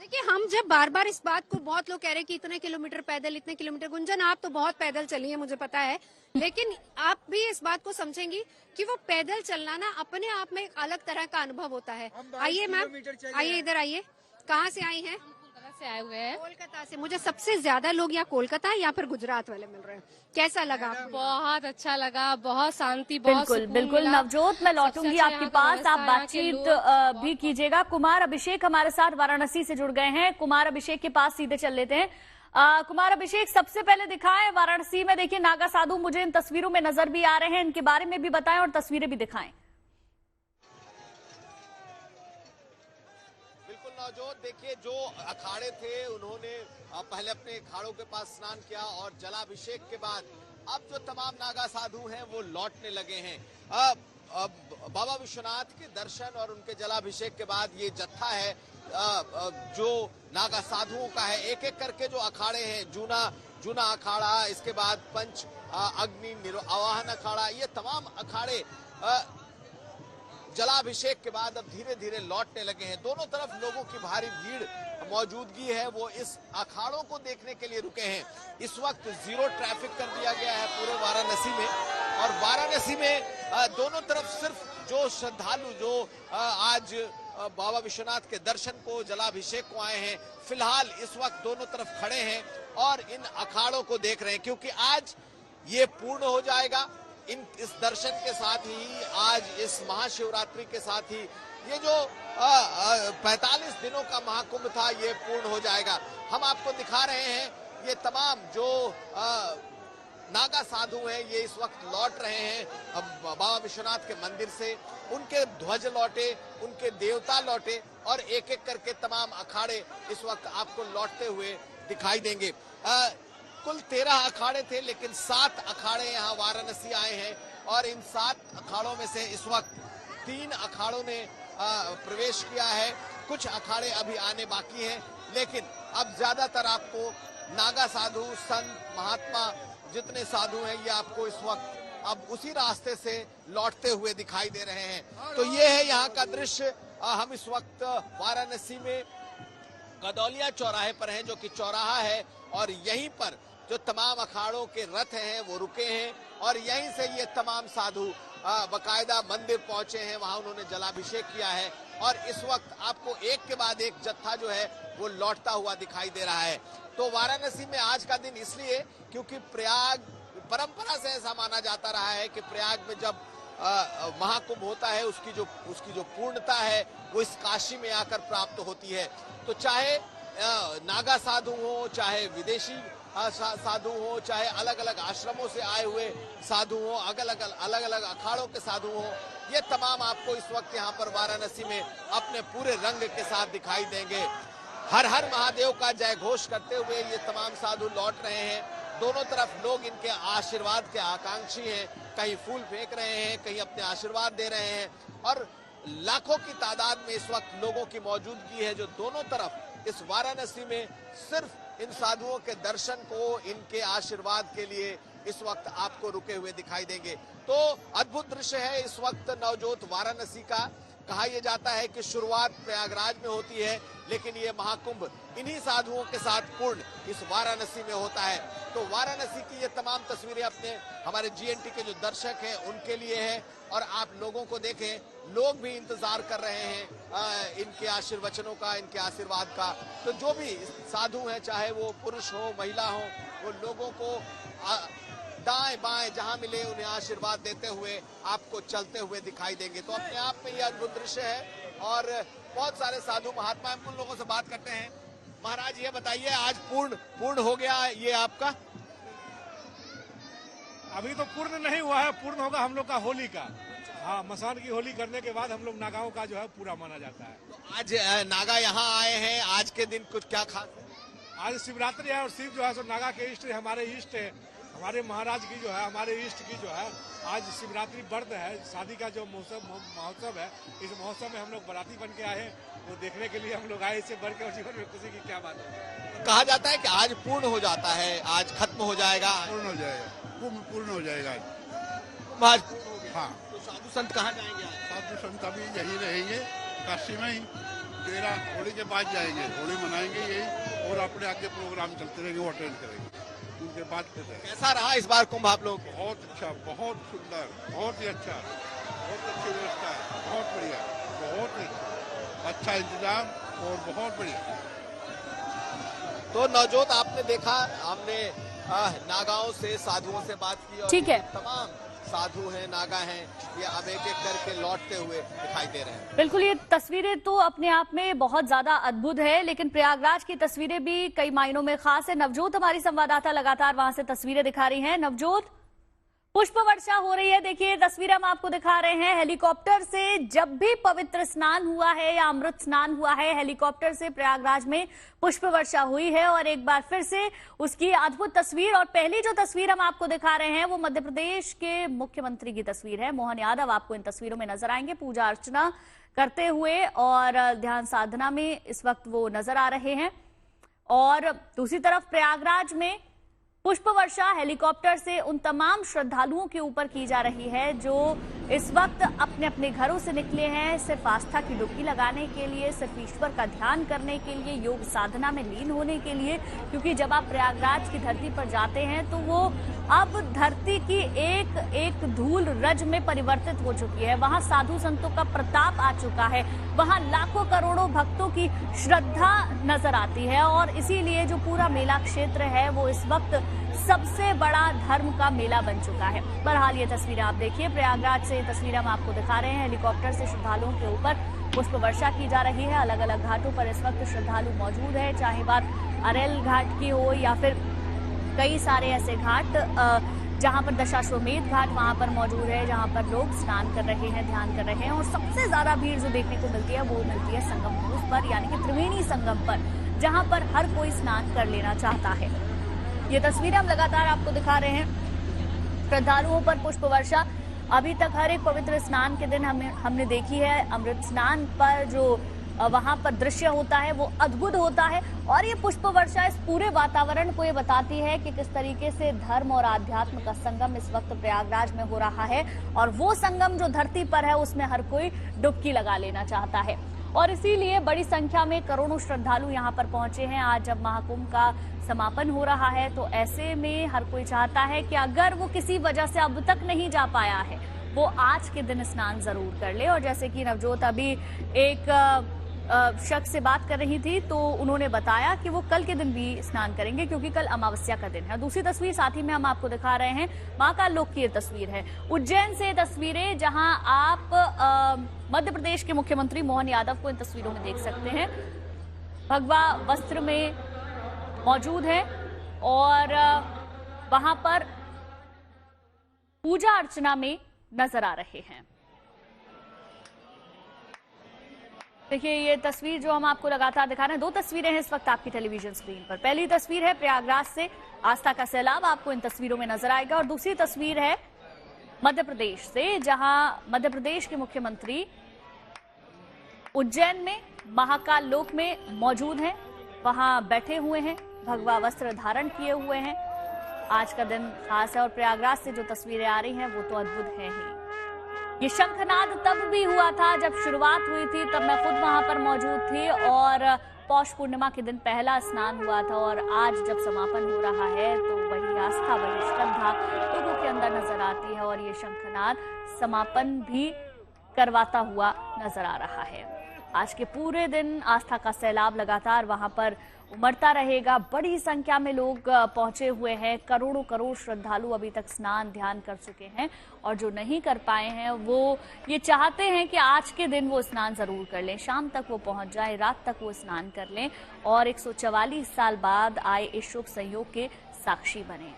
देखिए हम जब बार बार इस बात को, बहुत लोग कह रहे हैं कि इतने किलोमीटर पैदल, इतने किलोमीटर। गुंजन आप तो बहुत पैदल चली है, मुझे पता है, लेकिन आप भी इस बात को समझेंगी कि वो पैदल चलना ना अपने आप में एक अलग तरह का अनुभव होता है। आइए मैम, आइए इधर आइए। कहाँ से आई हैं? से आए हुए हैं। कोलकाता से। मुझे सबसे ज्यादा लोग या कोलकाता या फिर गुजरात वाले मिल रहे हैं। कैसा लगा आपको? बहुत अच्छा लगा, बहुत शांति, बहुत बिल्कुल सुकून बिल्कुल। मिला। नवजोत मैं लौटूंगी सबसे आपके अच्छा यहाँ पास, का आप व्यवस्था, बातचीत यहाँ के भी कीजिएगा। कुमार अभिषेक हमारे साथ वाराणसी से जुड़ गए हैं। कुमार अभिषेक के पास सीधे चल लेते हैं। कुमार अभिषेक सबसे पहले दिखाएं वाराणसी में, देखिए नागा साधु मुझे इन तस्वीरों में नजर भी आ रहे हैं, इनके बारे में भी बताएं और तस्वीरें भी दिखाएं। नवजोत देखिए, जो अखाड़े थे उन्होंने पहले अपने अखाड़ों के पास स्नान किया और जलाभिषेक के बाद अब जो तमाम नागा साधु हैं वो लौटने लगे हैं। बाबा विश्वनाथ के दर्शन और उनके जलाभिषेक के बाद ये जत्था है जो नागा साधुओं का है। एक एक करके जो अखाड़े हैं, जूना अखाड़ा, इसके बाद पंच अग्नि आवाहन अखाड़ा, ये तमाम अखाड़े जलाभिषेक के बाद अब धीरे धीरे लौटने लगे हैं। दोनों तरफ लोगों की भारी भीड़ मौजूदगी है, वो इस अखाड़ों को देखने के लिए रुके हैं। इस वक्त जीरो ट्रैफिक कर दिया गया है पूरे वाराणसी में, और वाराणसी में दोनों तरफ सिर्फ जो श्रद्धालु जो आज बाबा विश्वनाथ के दर्शन को, जलाभिषेक को आए हैं, फिलहाल इस वक्त दोनों तरफ खड़े हैं और इन अखाड़ों को देख रहे हैं, क्योंकि आज ये पूर्ण हो जाएगा। इस दर्शन के साथ ही, आज इस महाशिवरात्रि के साथ ही ये जो 45 दिनों का महाकुंभ था ये पूर्ण हो जाएगा। हम आपको दिखा रहे हैं ये तमाम जो नागा साधु हैं ये इस वक्त लौट रहे हैं बाबा विश्वनाथ के मंदिर से। उनके ध्वज लौटे, उनके देवता लौटे, और एक एक करके तमाम अखाड़े इस वक्त आपको लौटते हुए दिखाई देंगे। कुल 13 अखाड़े थे, लेकिन 7 अखाड़े यहाँ वाराणसी आए हैं, और इन 7 अखाड़ों में से इस वक्त 3 अखाड़ों ने प्रवेश किया है। कुछ अखाड़े अभी आने बाकी हैं, लेकिन अब ज्यादातर आपको नागा साधु, संत, महात्मा जितने साधु हैं ये आपको इस वक्त अब उसी रास्ते से लौटते हुए दिखाई दे रहे हैं। तो ये है यहाँ का दृश्य। हम इस वक्त वाराणसी में गदौलिया चौराहे पर हैं, जो कि चौराहा है, और यहीं पर जो तमाम अखाड़ों के रथ हैं वो रुके हैं, और यहीं से ये तमाम साधु बकायदा मंदिर पहुंचे हैं, वहां उन्होंने जलाभिषेक किया है, और इस वक्त आपको एक के बाद एक जत्था जो है वो लौटता हुआ दिखाई दे रहा है। तो वाराणसी में आज का दिन इसलिए क्योंकि प्रयाग, परंपरा से ऐसा माना जाता रहा है कि प्रयाग में जब महाकुंभ होता है उसकी जो पूर्णता है वो इस काशी में आकर प्राप्त होती है। तो चाहे नागा साधु हो, चाहे विदेशी साधु हो, चाहे अलग अलग आश्रमों से आए हुए साधु हो, अलग अलग अखाड़ों के साधु हो, ये तमाम आपको इस वक्त यहाँ पर वाराणसी में अपने पूरे रंग के साथ दिखाई देंगे। हर हर महादेव का जय घोष करते हुए ये तमाम साधु लौट रहे हैं। दोनों तरफ लोग इनके आशीर्वाद के आकांक्षी हैं, कहीं फूल फेंक रहे हैं, कहीं अपने आशीर्वाद दे रहे हैं, और लाखों की तादाद में इस वक्त लोगों की मौजूदगी है जो दोनों तरफ इस वाराणसी में सिर्फ इन साधुओं के दर्शन को, इनके आशीर्वाद के लिए इस वक्त आपको रुके हुए दिखाई देंगे। तो अद्भुत दृश्य है इस वक्त नवजोत वाराणसी का। कहा यह जाता है कि शुरुआत प्रयागराज में होती है, लेकिन ये महाकुंभ इन्हीं साधुओं के साथ पूर्ण इस वाराणसी में होता है। तो वाराणसी की ये तमाम तस्वीरें अपने हमारे जीएनटी के जो दर्शक हैं उनके लिए है, और आप लोगों को देखें, लोग भी इंतजार कर रहे हैं इनके आशीर्वचनों का, इनके आशीर्वाद का। तो जो भी साधु हैं, चाहे वो पुरुष हो महिला हो, वो लोगों को दाएं बाएं जहां मिले उन्हें आशीर्वाद देते हुए आपको चलते हुए दिखाई देंगे। तो अपने आप में यह अद्भुत दृश्य है और बहुत सारे साधु महात्मा उन लोगों से बात करते हैं। महाराज ये बताइए, आज पूर्ण हो गया ये आपका? अभी तो पूर्ण नहीं हुआ है, पूर्ण होगा हम लोग का होली का। हाँ, मसान की होली करने के बाद हम लोग नागाओं का जो है पूरा माना जाता है। तो आज नागा यहाँ आए हैं, आज के दिन कुछ क्या खास है? आज शिवरात्रि है और शिव जो है सो नागा के इष्ट, हमारे इष्ट है, हमारे महाराज की जो है, हमारे इष्ट की जो है आज शिवरात्रि व्रत है। शादी का जो महोत्सव है, इस महोत्सव में हम लोग बाराती बन के आए हैं, वो देखने के लिए हम लोग आए। इससे बढ़ के और जीवन में खुशी की क्या बात है। कहा जाता है कि आज पूर्ण हो जाता है, आज खत्म हो जाएगा। पूर्ण हो जाएगा, कुंभ पूर्ण हो जाएगा आज। हाँ, तो साधु संत कहाँ जाएंगे आज? साधु संत अभी यही रहेंगे, काशी में ही। 13 होली के बाद जाएंगे, होली मनाएंगे यही, और अपने आगे प्रोग्राम चलते रहेंगे, वो अटेंड करेंगे। उनके बाद कैसा रहा इस बार कुंभ आप लोग? बहुत अच्छा, बहुत सुंदर, बहुत ही अच्छा, बहुत अच्छी व्यवस्था है, बहुत बढ़िया, बहुत अच्छा इंतजाम और बहुत बढ़िया। तो नवजोत आपने देखा, हमने नागाओं से, साधुओं से बात की, और ठीक है, तमाम साधु हैं, नागा हैं, ये अब एक एक करके लौटते हुए दिखाई दे रहे हैं। बिल्कुल, ये तस्वीरें तो अपने आप में बहुत ज्यादा अद्भुत है, लेकिन प्रयागराज की तस्वीरें भी कई मायनों में खास है। नवजोत हमारी संवाददाता लगातार वहां से तस्वीरें दिखा रही हैं। नवजोत, पुष्प वर्षा हो रही है, देखिए तस्वीरें हम आपको दिखा रहे हैं। हेलीकॉप्टर से जब भी पवित्र स्नान हुआ है या अमृत स्नान हुआ है, हेलीकॉप्टर से प्रयागराज में पुष्प वर्षा हुई है, और एक बार फिर से उसकी अद्भुत तस्वीर। और पहली जो तस्वीर हम आपको दिखा रहे हैं वो मध्य प्रदेश के मुख्यमंत्री की तस्वीर है। मोहन यादव आपको इन तस्वीरों में नजर आएंगे, पूजा अर्चना करते हुए और ध्यान साधना में इस वक्त वो नजर आ रहे हैं। और दूसरी तरफ प्रयागराज में पुष्प वर्षा हेलीकॉप्टर से उन तमाम श्रद्धालुओं के ऊपर की जा रही है जो इस वक्त अपने अपने घरों से निकले हैं, सिर्फ आस्था की डुबकी लगाने के लिए, सिर्फ ईश्वर का ध्यान करने के लिए, योग साधना में लीन होने के लिए। क्योंकि जब आप प्रयागराज की धरती पर जाते हैं तो वो अब धरती की एक एक धूल रज में परिवर्तित हो चुकी है। वहां साधु संतों का प्रताप आ चुका है, वहां लाखों करोड़ों भक्तों की श्रद्धा नजर आती है, और इसीलिए जो पूरा मेला क्षेत्र है वो इस वक्त सबसे बड़ा धर्म का मेला बन चुका है। बहरहाल ये तस्वीरें आप देखिए, प्रयागराज से तस्वीरें हम आपको दिखा रहे हैं। हेलीकॉप्टर से श्रद्धालुओं के ऊपर पुष्प वर्षा की जा रही है। अलग अलग घाटों पर इस वक्त श्रद्धालु मौजूद है, चाहे बात अरेल घाट की हो या फिर कई सारे ऐसे घाट जहां पर दशाश्वमेध घाट वहां पर मौजूद है, जहां पर लोग स्नान कर रहे हैं, ध्यान कर रहे हैं। और सबसे ज्यादा भीड़ जो देखने को मिलती है वो मिलती है संगम पुरुष पर, यानी कि त्रिवेणी संगम पर, जहां पर हर कोई स्नान कर लेना चाहता है। ये तस्वीरें हम लगातार आपको दिखा रहे हैं। श्रद्धालुओं पर पुष्प वर्षा अभी तक हर एक पवित्र स्नान के दिन हमने देखी है। अमृत स्नान पर जो वहां पर दृश्य होता है वो अद्भुत होता है, और ये पुष्प वर्षा इस पूरे वातावरण को ये बताती है कि किस तरीके से धर्म और आध्यात्म का संगम इस वक्त प्रयागराज में हो रहा है। और वो संगम जो धरती पर है उसमें हर कोई डुबकी लगा लेना चाहता है, और इसीलिए बड़ी संख्या में करोड़ों श्रद्धालु यहाँ पर पहुंचे हैं। आज जब महाकुंभ का समापन हो रहा है तो ऐसे में हर कोई चाहता है कि अगर वो किसी वजह से अब तक नहीं जा पाया है वो आज के दिन स्नान जरूर कर ले। और जैसे कि नवजोत अभी एक शख्स से बात कर रही थी तो उन्होंने बताया कि वो कल के दिन भी स्नान करेंगे क्योंकि कल अमावस्या का दिन है। दूसरी तस्वीर साथ ही में हम आपको दिखा रहे हैं महाकाल लोक की ये तस्वीर है, उज्जैन से तस्वीरें, जहां आप मध्य प्रदेश के मुख्यमंत्री मोहन यादव को इन तस्वीरों में देख सकते हैं। भगवा वस्त्र में मौजूद है और वहां पर पूजा अर्चना में नजर आ रहे हैं। देखिए ये तस्वीर जो हम आपको लगातार दिखा रहे हैं, दो तस्वीरें हैं इस वक्त आपकी टेलीविजन स्क्रीन पर। पहली तस्वीर है प्रयागराज से, आस्था का सैलाब आपको इन तस्वीरों में नजर आएगा, और दूसरी तस्वीर है मध्य प्रदेश से, जहां मध्य प्रदेश के मुख्यमंत्री उज्जैन में महाकाल लोक में मौजूद हैं, वहां बैठे हुए हैं, भगवा वस्त्र धारण किए हुए हैं। आज का दिन खास है और प्रयागराज से जो तस्वीरें आ रही हैं वो तो अद्भुत है ही। ये शंखनाद तब भी हुआ था जब शुरुआत हुई थी, तब मैं खुद वहां पर मौजूद थी और पौष पूर्णिमा के दिन पहला स्नान हुआ था और आज जब समापन हो रहा है तो वही आस्था, वही श्रद्धा लोगों के अंदर नजर आती है और ये शंखनाद समापन भी करवाता हुआ नजर आ रहा है। आज के पूरे दिन आस्था का सैलाब लगातार वहां पर उमड़ता रहेगा। बड़ी संख्या में लोग पहुंचे हुए हैं, करोड़ों करोड़ श्रद्धालु अभी तक स्नान ध्यान कर चुके हैं और जो नहीं कर पाए हैं वो ये चाहते हैं कि आज के दिन वो स्नान जरूर कर लें, शाम तक वो पहुंच जाए, रात तक वो स्नान कर लें और 144 साल बाद आए इस शुभ संयोग के साक्षी बने।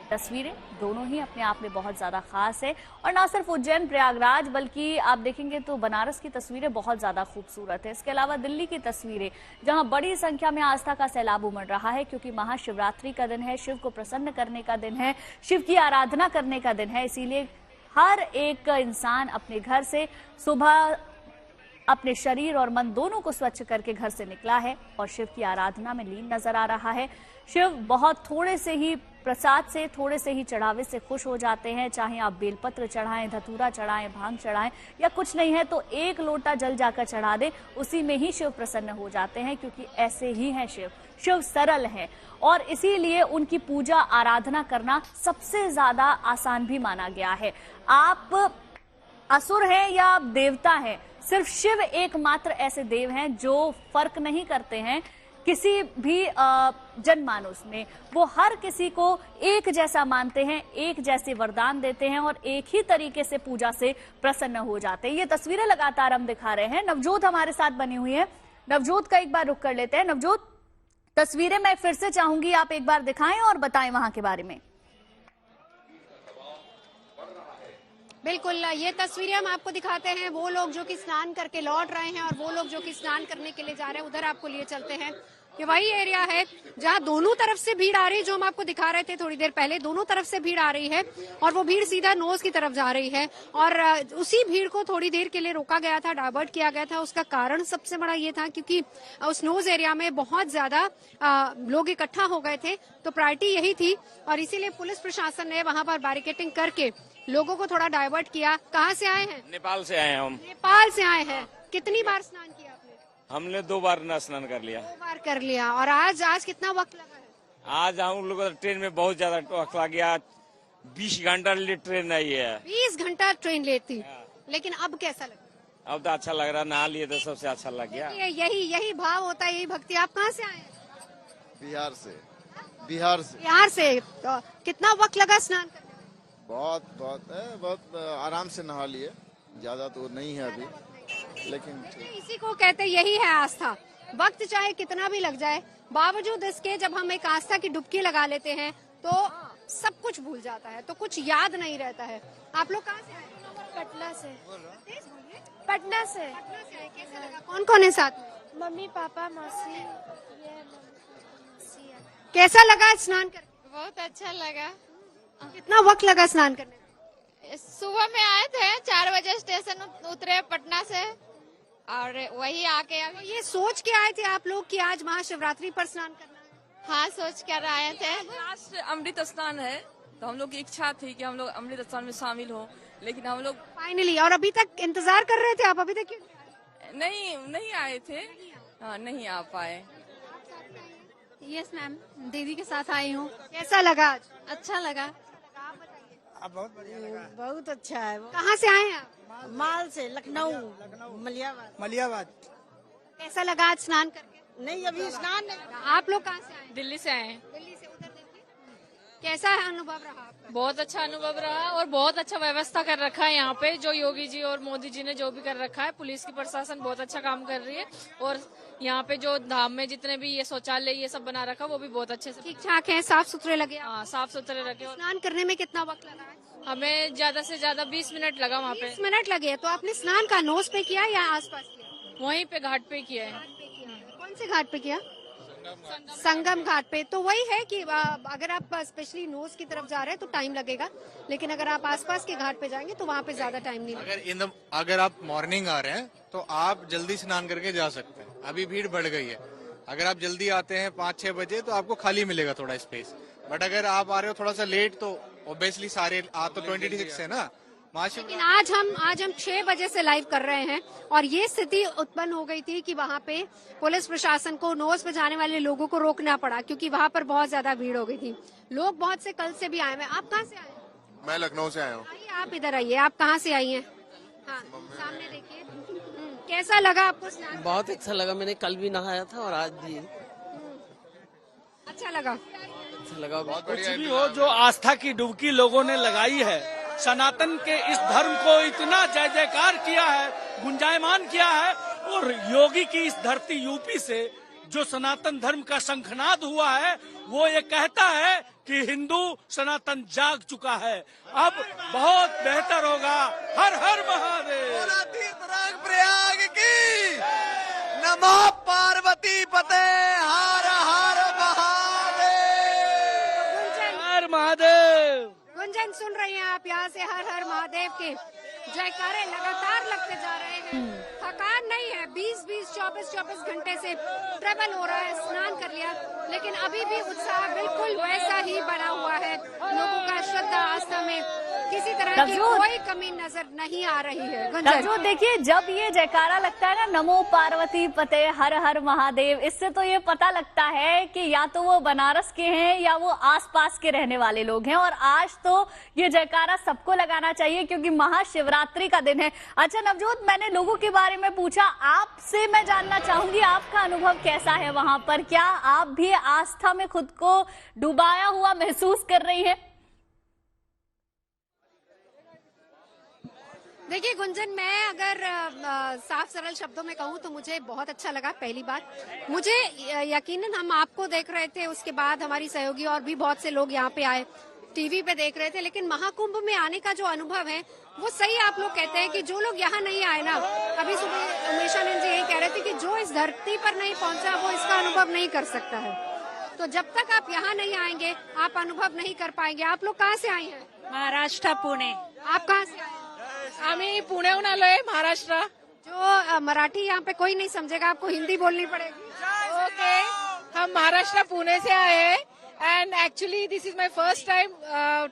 तस्वीरें दोनों ही अपने आप में बहुत ज्यादा खास है और ना सिर्फ उज्जैन प्रयागराज बल्कि आप देखेंगे तो बनारस की तस्वीरें बहुत ज्यादा खूबसूरत है। इसके अलावा दिल्ली की तस्वीरें जहां बड़ी संख्या में आस्था का सैलाब उमड़ रहा है क्योंकि महाशिवरात्रि का दिन है, शिव को प्रसन्न करने का दिन है, शिव की आराधना करने का दिन है। इसीलिए हर एक इंसान अपने घर से सुबह अपने शरीर और मन दोनों को स्वच्छ करके घर से निकला है और शिव की आराधना में लीन नजर आ रहा है। शिव बहुत थोड़े से ही प्रसाद से, थोड़े से ही चढ़ावे से खुश हो जाते हैं। चाहे आप बेलपत्र चढ़ाएं, धतूरा चढ़ाएं, भांग चढ़ाएं या कुछ नहीं है तो एक लोटा जल जाकर चढ़ा दें, उसी में ही शिव प्रसन्न हो जाते हैं क्योंकि ऐसे ही हैं शिव। शिव सरल है और इसीलिए उनकी पूजा आराधना करना सबसे ज्यादा आसान भी माना गया है। आप असुर हैं या आप देवता हैं, सिर्फ शिव एकमात्र ऐसे देव हैं जो फर्क नहीं करते हैं किसी भी जनमानस में। वो हर किसी को एक जैसा मानते हैं, एक जैसे वरदान देते हैं और एक ही तरीके से पूजा से प्रसन्न हो जाते हैं। ये तस्वीरें लगातार हम दिखा रहे हैं। नवजोत हमारे साथ बनी हुई है, नवजोत का एक बार रुख कर लेते हैं। नवजोत, तस्वीरें मैं फिर से चाहूंगी आप एक बार दिखाएं और बताएं वहां के बारे में। बिल्कुल, ये तस्वीरें हम आपको दिखाते हैं। वो लोग जो कि स्नान करके लौट रहे हैं और वो लोग जो कि स्नान करने के लिए जा रहे हैं, उधर आपको लिए चलते हैं। ये वही एरिया है जहां दोनों तरफ से भीड़ आ रही है, जो हम आपको दिखा रहे थे थोड़ी देर पहले। दोनों तरफ से भीड़ आ रही है और वो भीड़ सीधा नोज की तरफ जा रही है और उसी भीड़ को थोड़ी देर के लिए रोका गया था, डाइवर्ट किया गया था। उसका कारण सबसे बड़ा ये था क्योंकि उस नोज एरिया में बहुत ज्यादा लोग इकट्ठा हो गए थे, तो प्रायोरिटी यही थी और इसीलिए पुलिस प्रशासन ने वहां पर बैरिकेडिंग करके लोगों को थोड़ा डाइवर्ट किया। कहाँ से आए हैं? नेपाल से आए हैं हम। नेपाल से आए हैं। कितनी बार स्नान किया आपने? हमने 2 बार स्नान कर लिया। 2 बार कर लिया। और आज कितना वक्त लगा है? आज हम लोग ट्रेन में बहुत ज्यादा वक्त लग गया। 20 घंटा लेट ट्रेन आई है। 20 घंटा ट्रेन लेती, लेकिन अब कैसा लगा? अब तो अच्छा लग रहा, नहा लिए तो सबसे अच्छा लग गया। यही भाव होता है, यही भक्ति। आप कहाँ से आए हैं? बिहार से। बिहार से। तो कितना वक्त लगा स्नान करने? बहुत आराम से नहा लिए, ज्यादा तो नहीं है अभी, लेकिन इसी को कहते यही है आस्था। वक्त चाहे कितना भी लग जाए, बावजूद इसके जब हम एक आस्था की डुबकी लगा लेते हैं तो सब कुछ भूल जाता है, तो कुछ याद नहीं रहता है। आप लोग कहाँ से आए? पटना से। पटना से। कैसा लगा? कौन कौन है साथ में? मम्मी, पापा, मौसी। कैसा लगा स्नान करके? बहुत अच्छा लगा। कितना वक्त लगा स्नान करने में? सुबह में आए थे, 4 बजे स्टेशन उतरे पटना से और वही आके अभी। ये सोच के आए थे आप लोग कि आज महाशिवरात्रि पर स्नान करना है? हाँ, सोच कर आए थे। लास्ट अमृत स्नान है तो हम लोग की इच्छा थी कि हम लोग अमृत स्नान में शामिल हो, लेकिन हम लोग फाइनली। और अभी तक इंतजार कर रहे थे आप? अभी तक क्यों नहीं आए थे? नहीं आ पाए। यस मैम, दीदी के साथ आई हूँ। कैसा लगा आज? अच्छा लगा। बहुत बढ़िया लगा। बहुत अच्छा है। कहाँ से आए हैं आप? माल से, लखनऊ, मलियाबाद। कैसा लगा आज स्नान करके? नहीं, अभी स्नान नहीं। आप लोग कहाँ से आए? दिल्ली से आए हैं। दिल्ली से। उधर कैसा है अनुभव रहा आपका? बहुत अच्छा अनुभव रहा और बहुत अच्छा व्यवस्था कर रखा है यहाँ पे, जो योगी जी और मोदी जी ने जो भी कर रखा है। पुलिस की प्रशासन बहुत अच्छा काम कर रही है और यहाँ पे जो धाम में जितने भी ये शौचालय ये सब बना रखा वो भी बहुत अच्छे से ठीक ठाक है, साफ सुथरे लगे। हाँ, साफ सुथरे रखे। स्नान करने में कितना वक्त लगा है? हमें ज्यादा से ज्यादा 20 मिनट लगा वहाँ पे। 20 मिनट लगे। तो आपने स्नान का नोज पे किया या आसपास किया? वहीं पे घाट पे किया है। कौन से घाट पे किया? संगम घाट पे। तो वही है कि अगर आप स्पेशली नोज की तरफ जा रहे हैं तो टाइम लगेगा, लेकिन अगर आप आसपास के घाट पे जाएंगे तो वहाँ पे ज्यादा टाइम नहीं लगेगा। अगर आप मॉर्निंग आ रहे हैं तो आप जल्दी स्नान करके जा सकते हैं। अभी भीड़ बढ़ गई है। अगर आप जल्दी आते हैं 5-6 बजे तो आपको खाली मिलेगा थोड़ा स्पेस। बट अगर आप आ रहे हो थोड़ा सा लेट तो ऑब्वियसली सारे आज तो 26 है ना। लेकिन आज हम 6 बजे से लाइव कर रहे हैं और ये स्थिति उत्पन्न हो गई थी कि वहाँ पे पुलिस प्रशासन को नोज पे जाने वाले लोगों को रोकना पड़ा, क्योंकि वहाँ पर बहुत ज्यादा भीड़ हो गई थी। लोग बहुत से कल से भी आए हैं। आप कहाँ से आए हैं? मैं लखनऊ से आया हूँ। आप इधर आइए। आप कहाँ से आई हैं? हाँ, सामने देखिए। कैसा लगा आपको स्नान? बहुत अच्छा लगा। मैंने कल भी नहाया था और आज भी। अच्छा लगा। कुछ भी हो, जो आस्था की डुबकी लोगों ने लगाई है, सनातन के इस धर्म को इतना जय जयकार किया है, गुंजायमान किया है, और योगी की इस धरती यूपी से जो सनातन धर्म का शंखनाद हुआ है, वो ये कहता है कि हिंदू सनातन जाग चुका है। अब बहुत बेहतर होगा। हर हर महादेव। प्रयाग की नमो पार्वती पते हर हर महादेव। गुंजन सुन रहे हैं आप? यहाँ से हर हर महादेव के जयकारे लगातार लगते जा रहे हैं। थकान नहीं है। 20-20, 24-24 घंटे से ट्रेवल हो रहा है। स्नान कर लिया, लेकिन अभी भी उत्साह बिल्कुल वैसा ही बना हुआ है। लोगों का श्रद्धा आस्था में किसी तरह की कोई कमी नजर नहीं आ रही है। जो देखिए, जब ये जयकारा लगता है ना, नमो पार्वती पते हर हर महादेव, इससे तो ये पता लगता है कि या तो वो बनारस के हैं या वो आसपास के रहने वाले लोग हैं। और आज तो ये जयकारा सबको लगाना चाहिए क्योंकि महाशिवरात्रि का दिन है। अच्छा नवजोत, मैंने लोगों के बारे में पूछा, आपसे मैं जानना चाहूंगी आपका अनुभव कैसा है वहां पर? क्या आप भी आस्था में खुद को डुबाया हुआ महसूस कर रही है? देखिए गुंजन, मैं अगर साफ सरल शब्दों में कहूँ तो मुझे बहुत अच्छा लगा। पहली बार मुझे यकीनन, हम आपको देख रहे थे, उसके बाद हमारी सहयोगी और भी बहुत से लोग यहाँ पे आए, टीवी पे देख रहे थे, लेकिन महाकुंभ में आने का जो अनुभव है वो सही आप लोग कहते हैं कि जो लोग यहाँ नहीं आए ना, अभी सुबह उमेशानंद जी यही कह रहे थे कि जो इस धरती पर नहीं पहुंचा वो इसका अनुभव नहीं कर सकता है। तो जब तक आप यहाँ नहीं आएंगे आप अनुभव नहीं कर पाएंगे। आप लोग कहाँ से आई हैं? महाराष्ट्र, पुणे। आप कहाँ से आए? आम्ही पुण्याहून आलोय, महाराष्ट्र। जो मराठी यहाँ पे कोई नहीं समझेगा, आपको हिंदी बोलनी पड़ेगी। ओके, हम महाराष्ट्र पुणे से आए हैं and actually this is my first time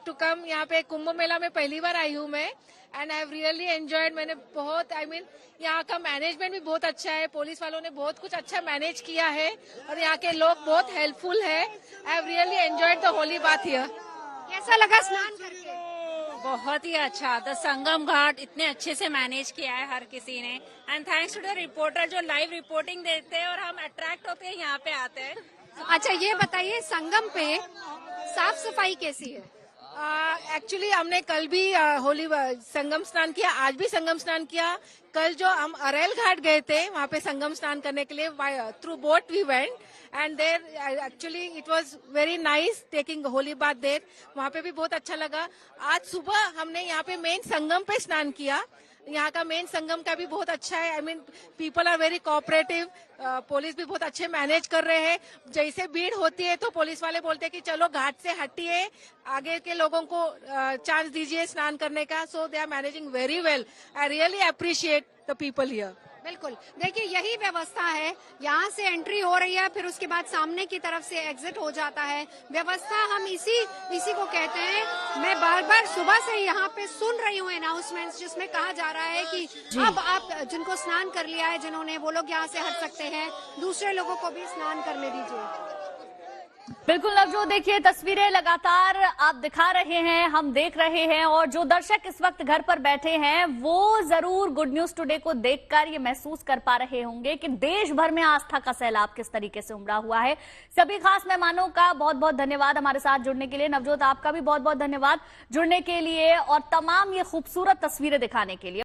to come. यहाँ पे कुंभ मेला में पहली बार आई हूँ मैं and I have really enjoyed. मैंने बहुत यहाँ का मैनेजमेंट भी बहुत अच्छा है, पुलिस वालों ने बहुत कुछ अच्छा मैनेज किया है और यहाँ के लोग बहुत हेल्पफुल है। I have really enjoyed the Holi bath here. कैसा लगा स्नान करके? बहुत ही अच्छा। द संगम घाट इतने अच्छे से मैनेज किया है हर किसी ने and thanks to the reporter जो लाइव रिपोर्टिंग देते हैं और हम अट्रैक्ट होते हैं यहाँ पे आते हैं। अच्छा ये बताइए, संगम पे साफ सफाई कैसी है? एक्चुअली हमने कल भी होली संगम स्नान किया, आज भी संगम स्नान किया। कल जो हम अरेल घाट गए थे वहाँ पे संगम स्नान करने के लिए through boat we went and there actually it was very nice taking holy bath there. वहाँ पे भी बहुत अच्छा लगा। आज सुबह हमने यहाँ पे मेन संगम पे स्नान किया। यहाँ का मेन संगम का भी बहुत अच्छा है। I mean people are very cooperative. Police भी बहुत अच्छे मैनेज कर रहे हैं। जैसे भीड़ होती है तो पुलिस वाले बोलते हैं कि चलो घाट से हटिए, आगे के लोगों को चांस दीजिए स्नान करने का। So they are managing very well. I really appreciate the people here. बिल्कुल, देखिए यही व्यवस्था है। यहाँ से एंट्री हो रही है, फिर उसके बाद सामने की तरफ से एग्जिट हो जाता है। व्यवस्था हम इसी को कहते हैं। मैं बार बार सुबह से यहाँ पे सुन रही हूँ अनाउंसमेंट्स जिसमें कहा जा रहा है कि अब आप जिनको स्नान कर लिया है जिन्होंने, वो लोग यहाँ से हट सकते हैं, दूसरे लोगों को भी स्नान करने दीजिए। बिल्कुल नवजोत, देखिए तस्वीरें लगातार आप दिखा रहे हैं, हम देख रहे हैं और जो दर्शक इस वक्त घर पर बैठे हैं वो जरूर गुड न्यूज टुडे को देखकर ये महसूस कर पा रहे होंगे कि देश भर में आस्था का सैलाब किस तरीके से उमड़ा हुआ है। सभी खास मेहमानों का बहुत बहुत धन्यवाद हमारे साथ जुड़ने के लिए। नवजोत, आपका भी बहुत बहुत धन्यवाद जुड़ने के लिए और तमाम ये खूबसूरत तस्वीरें दिखाने के लिए।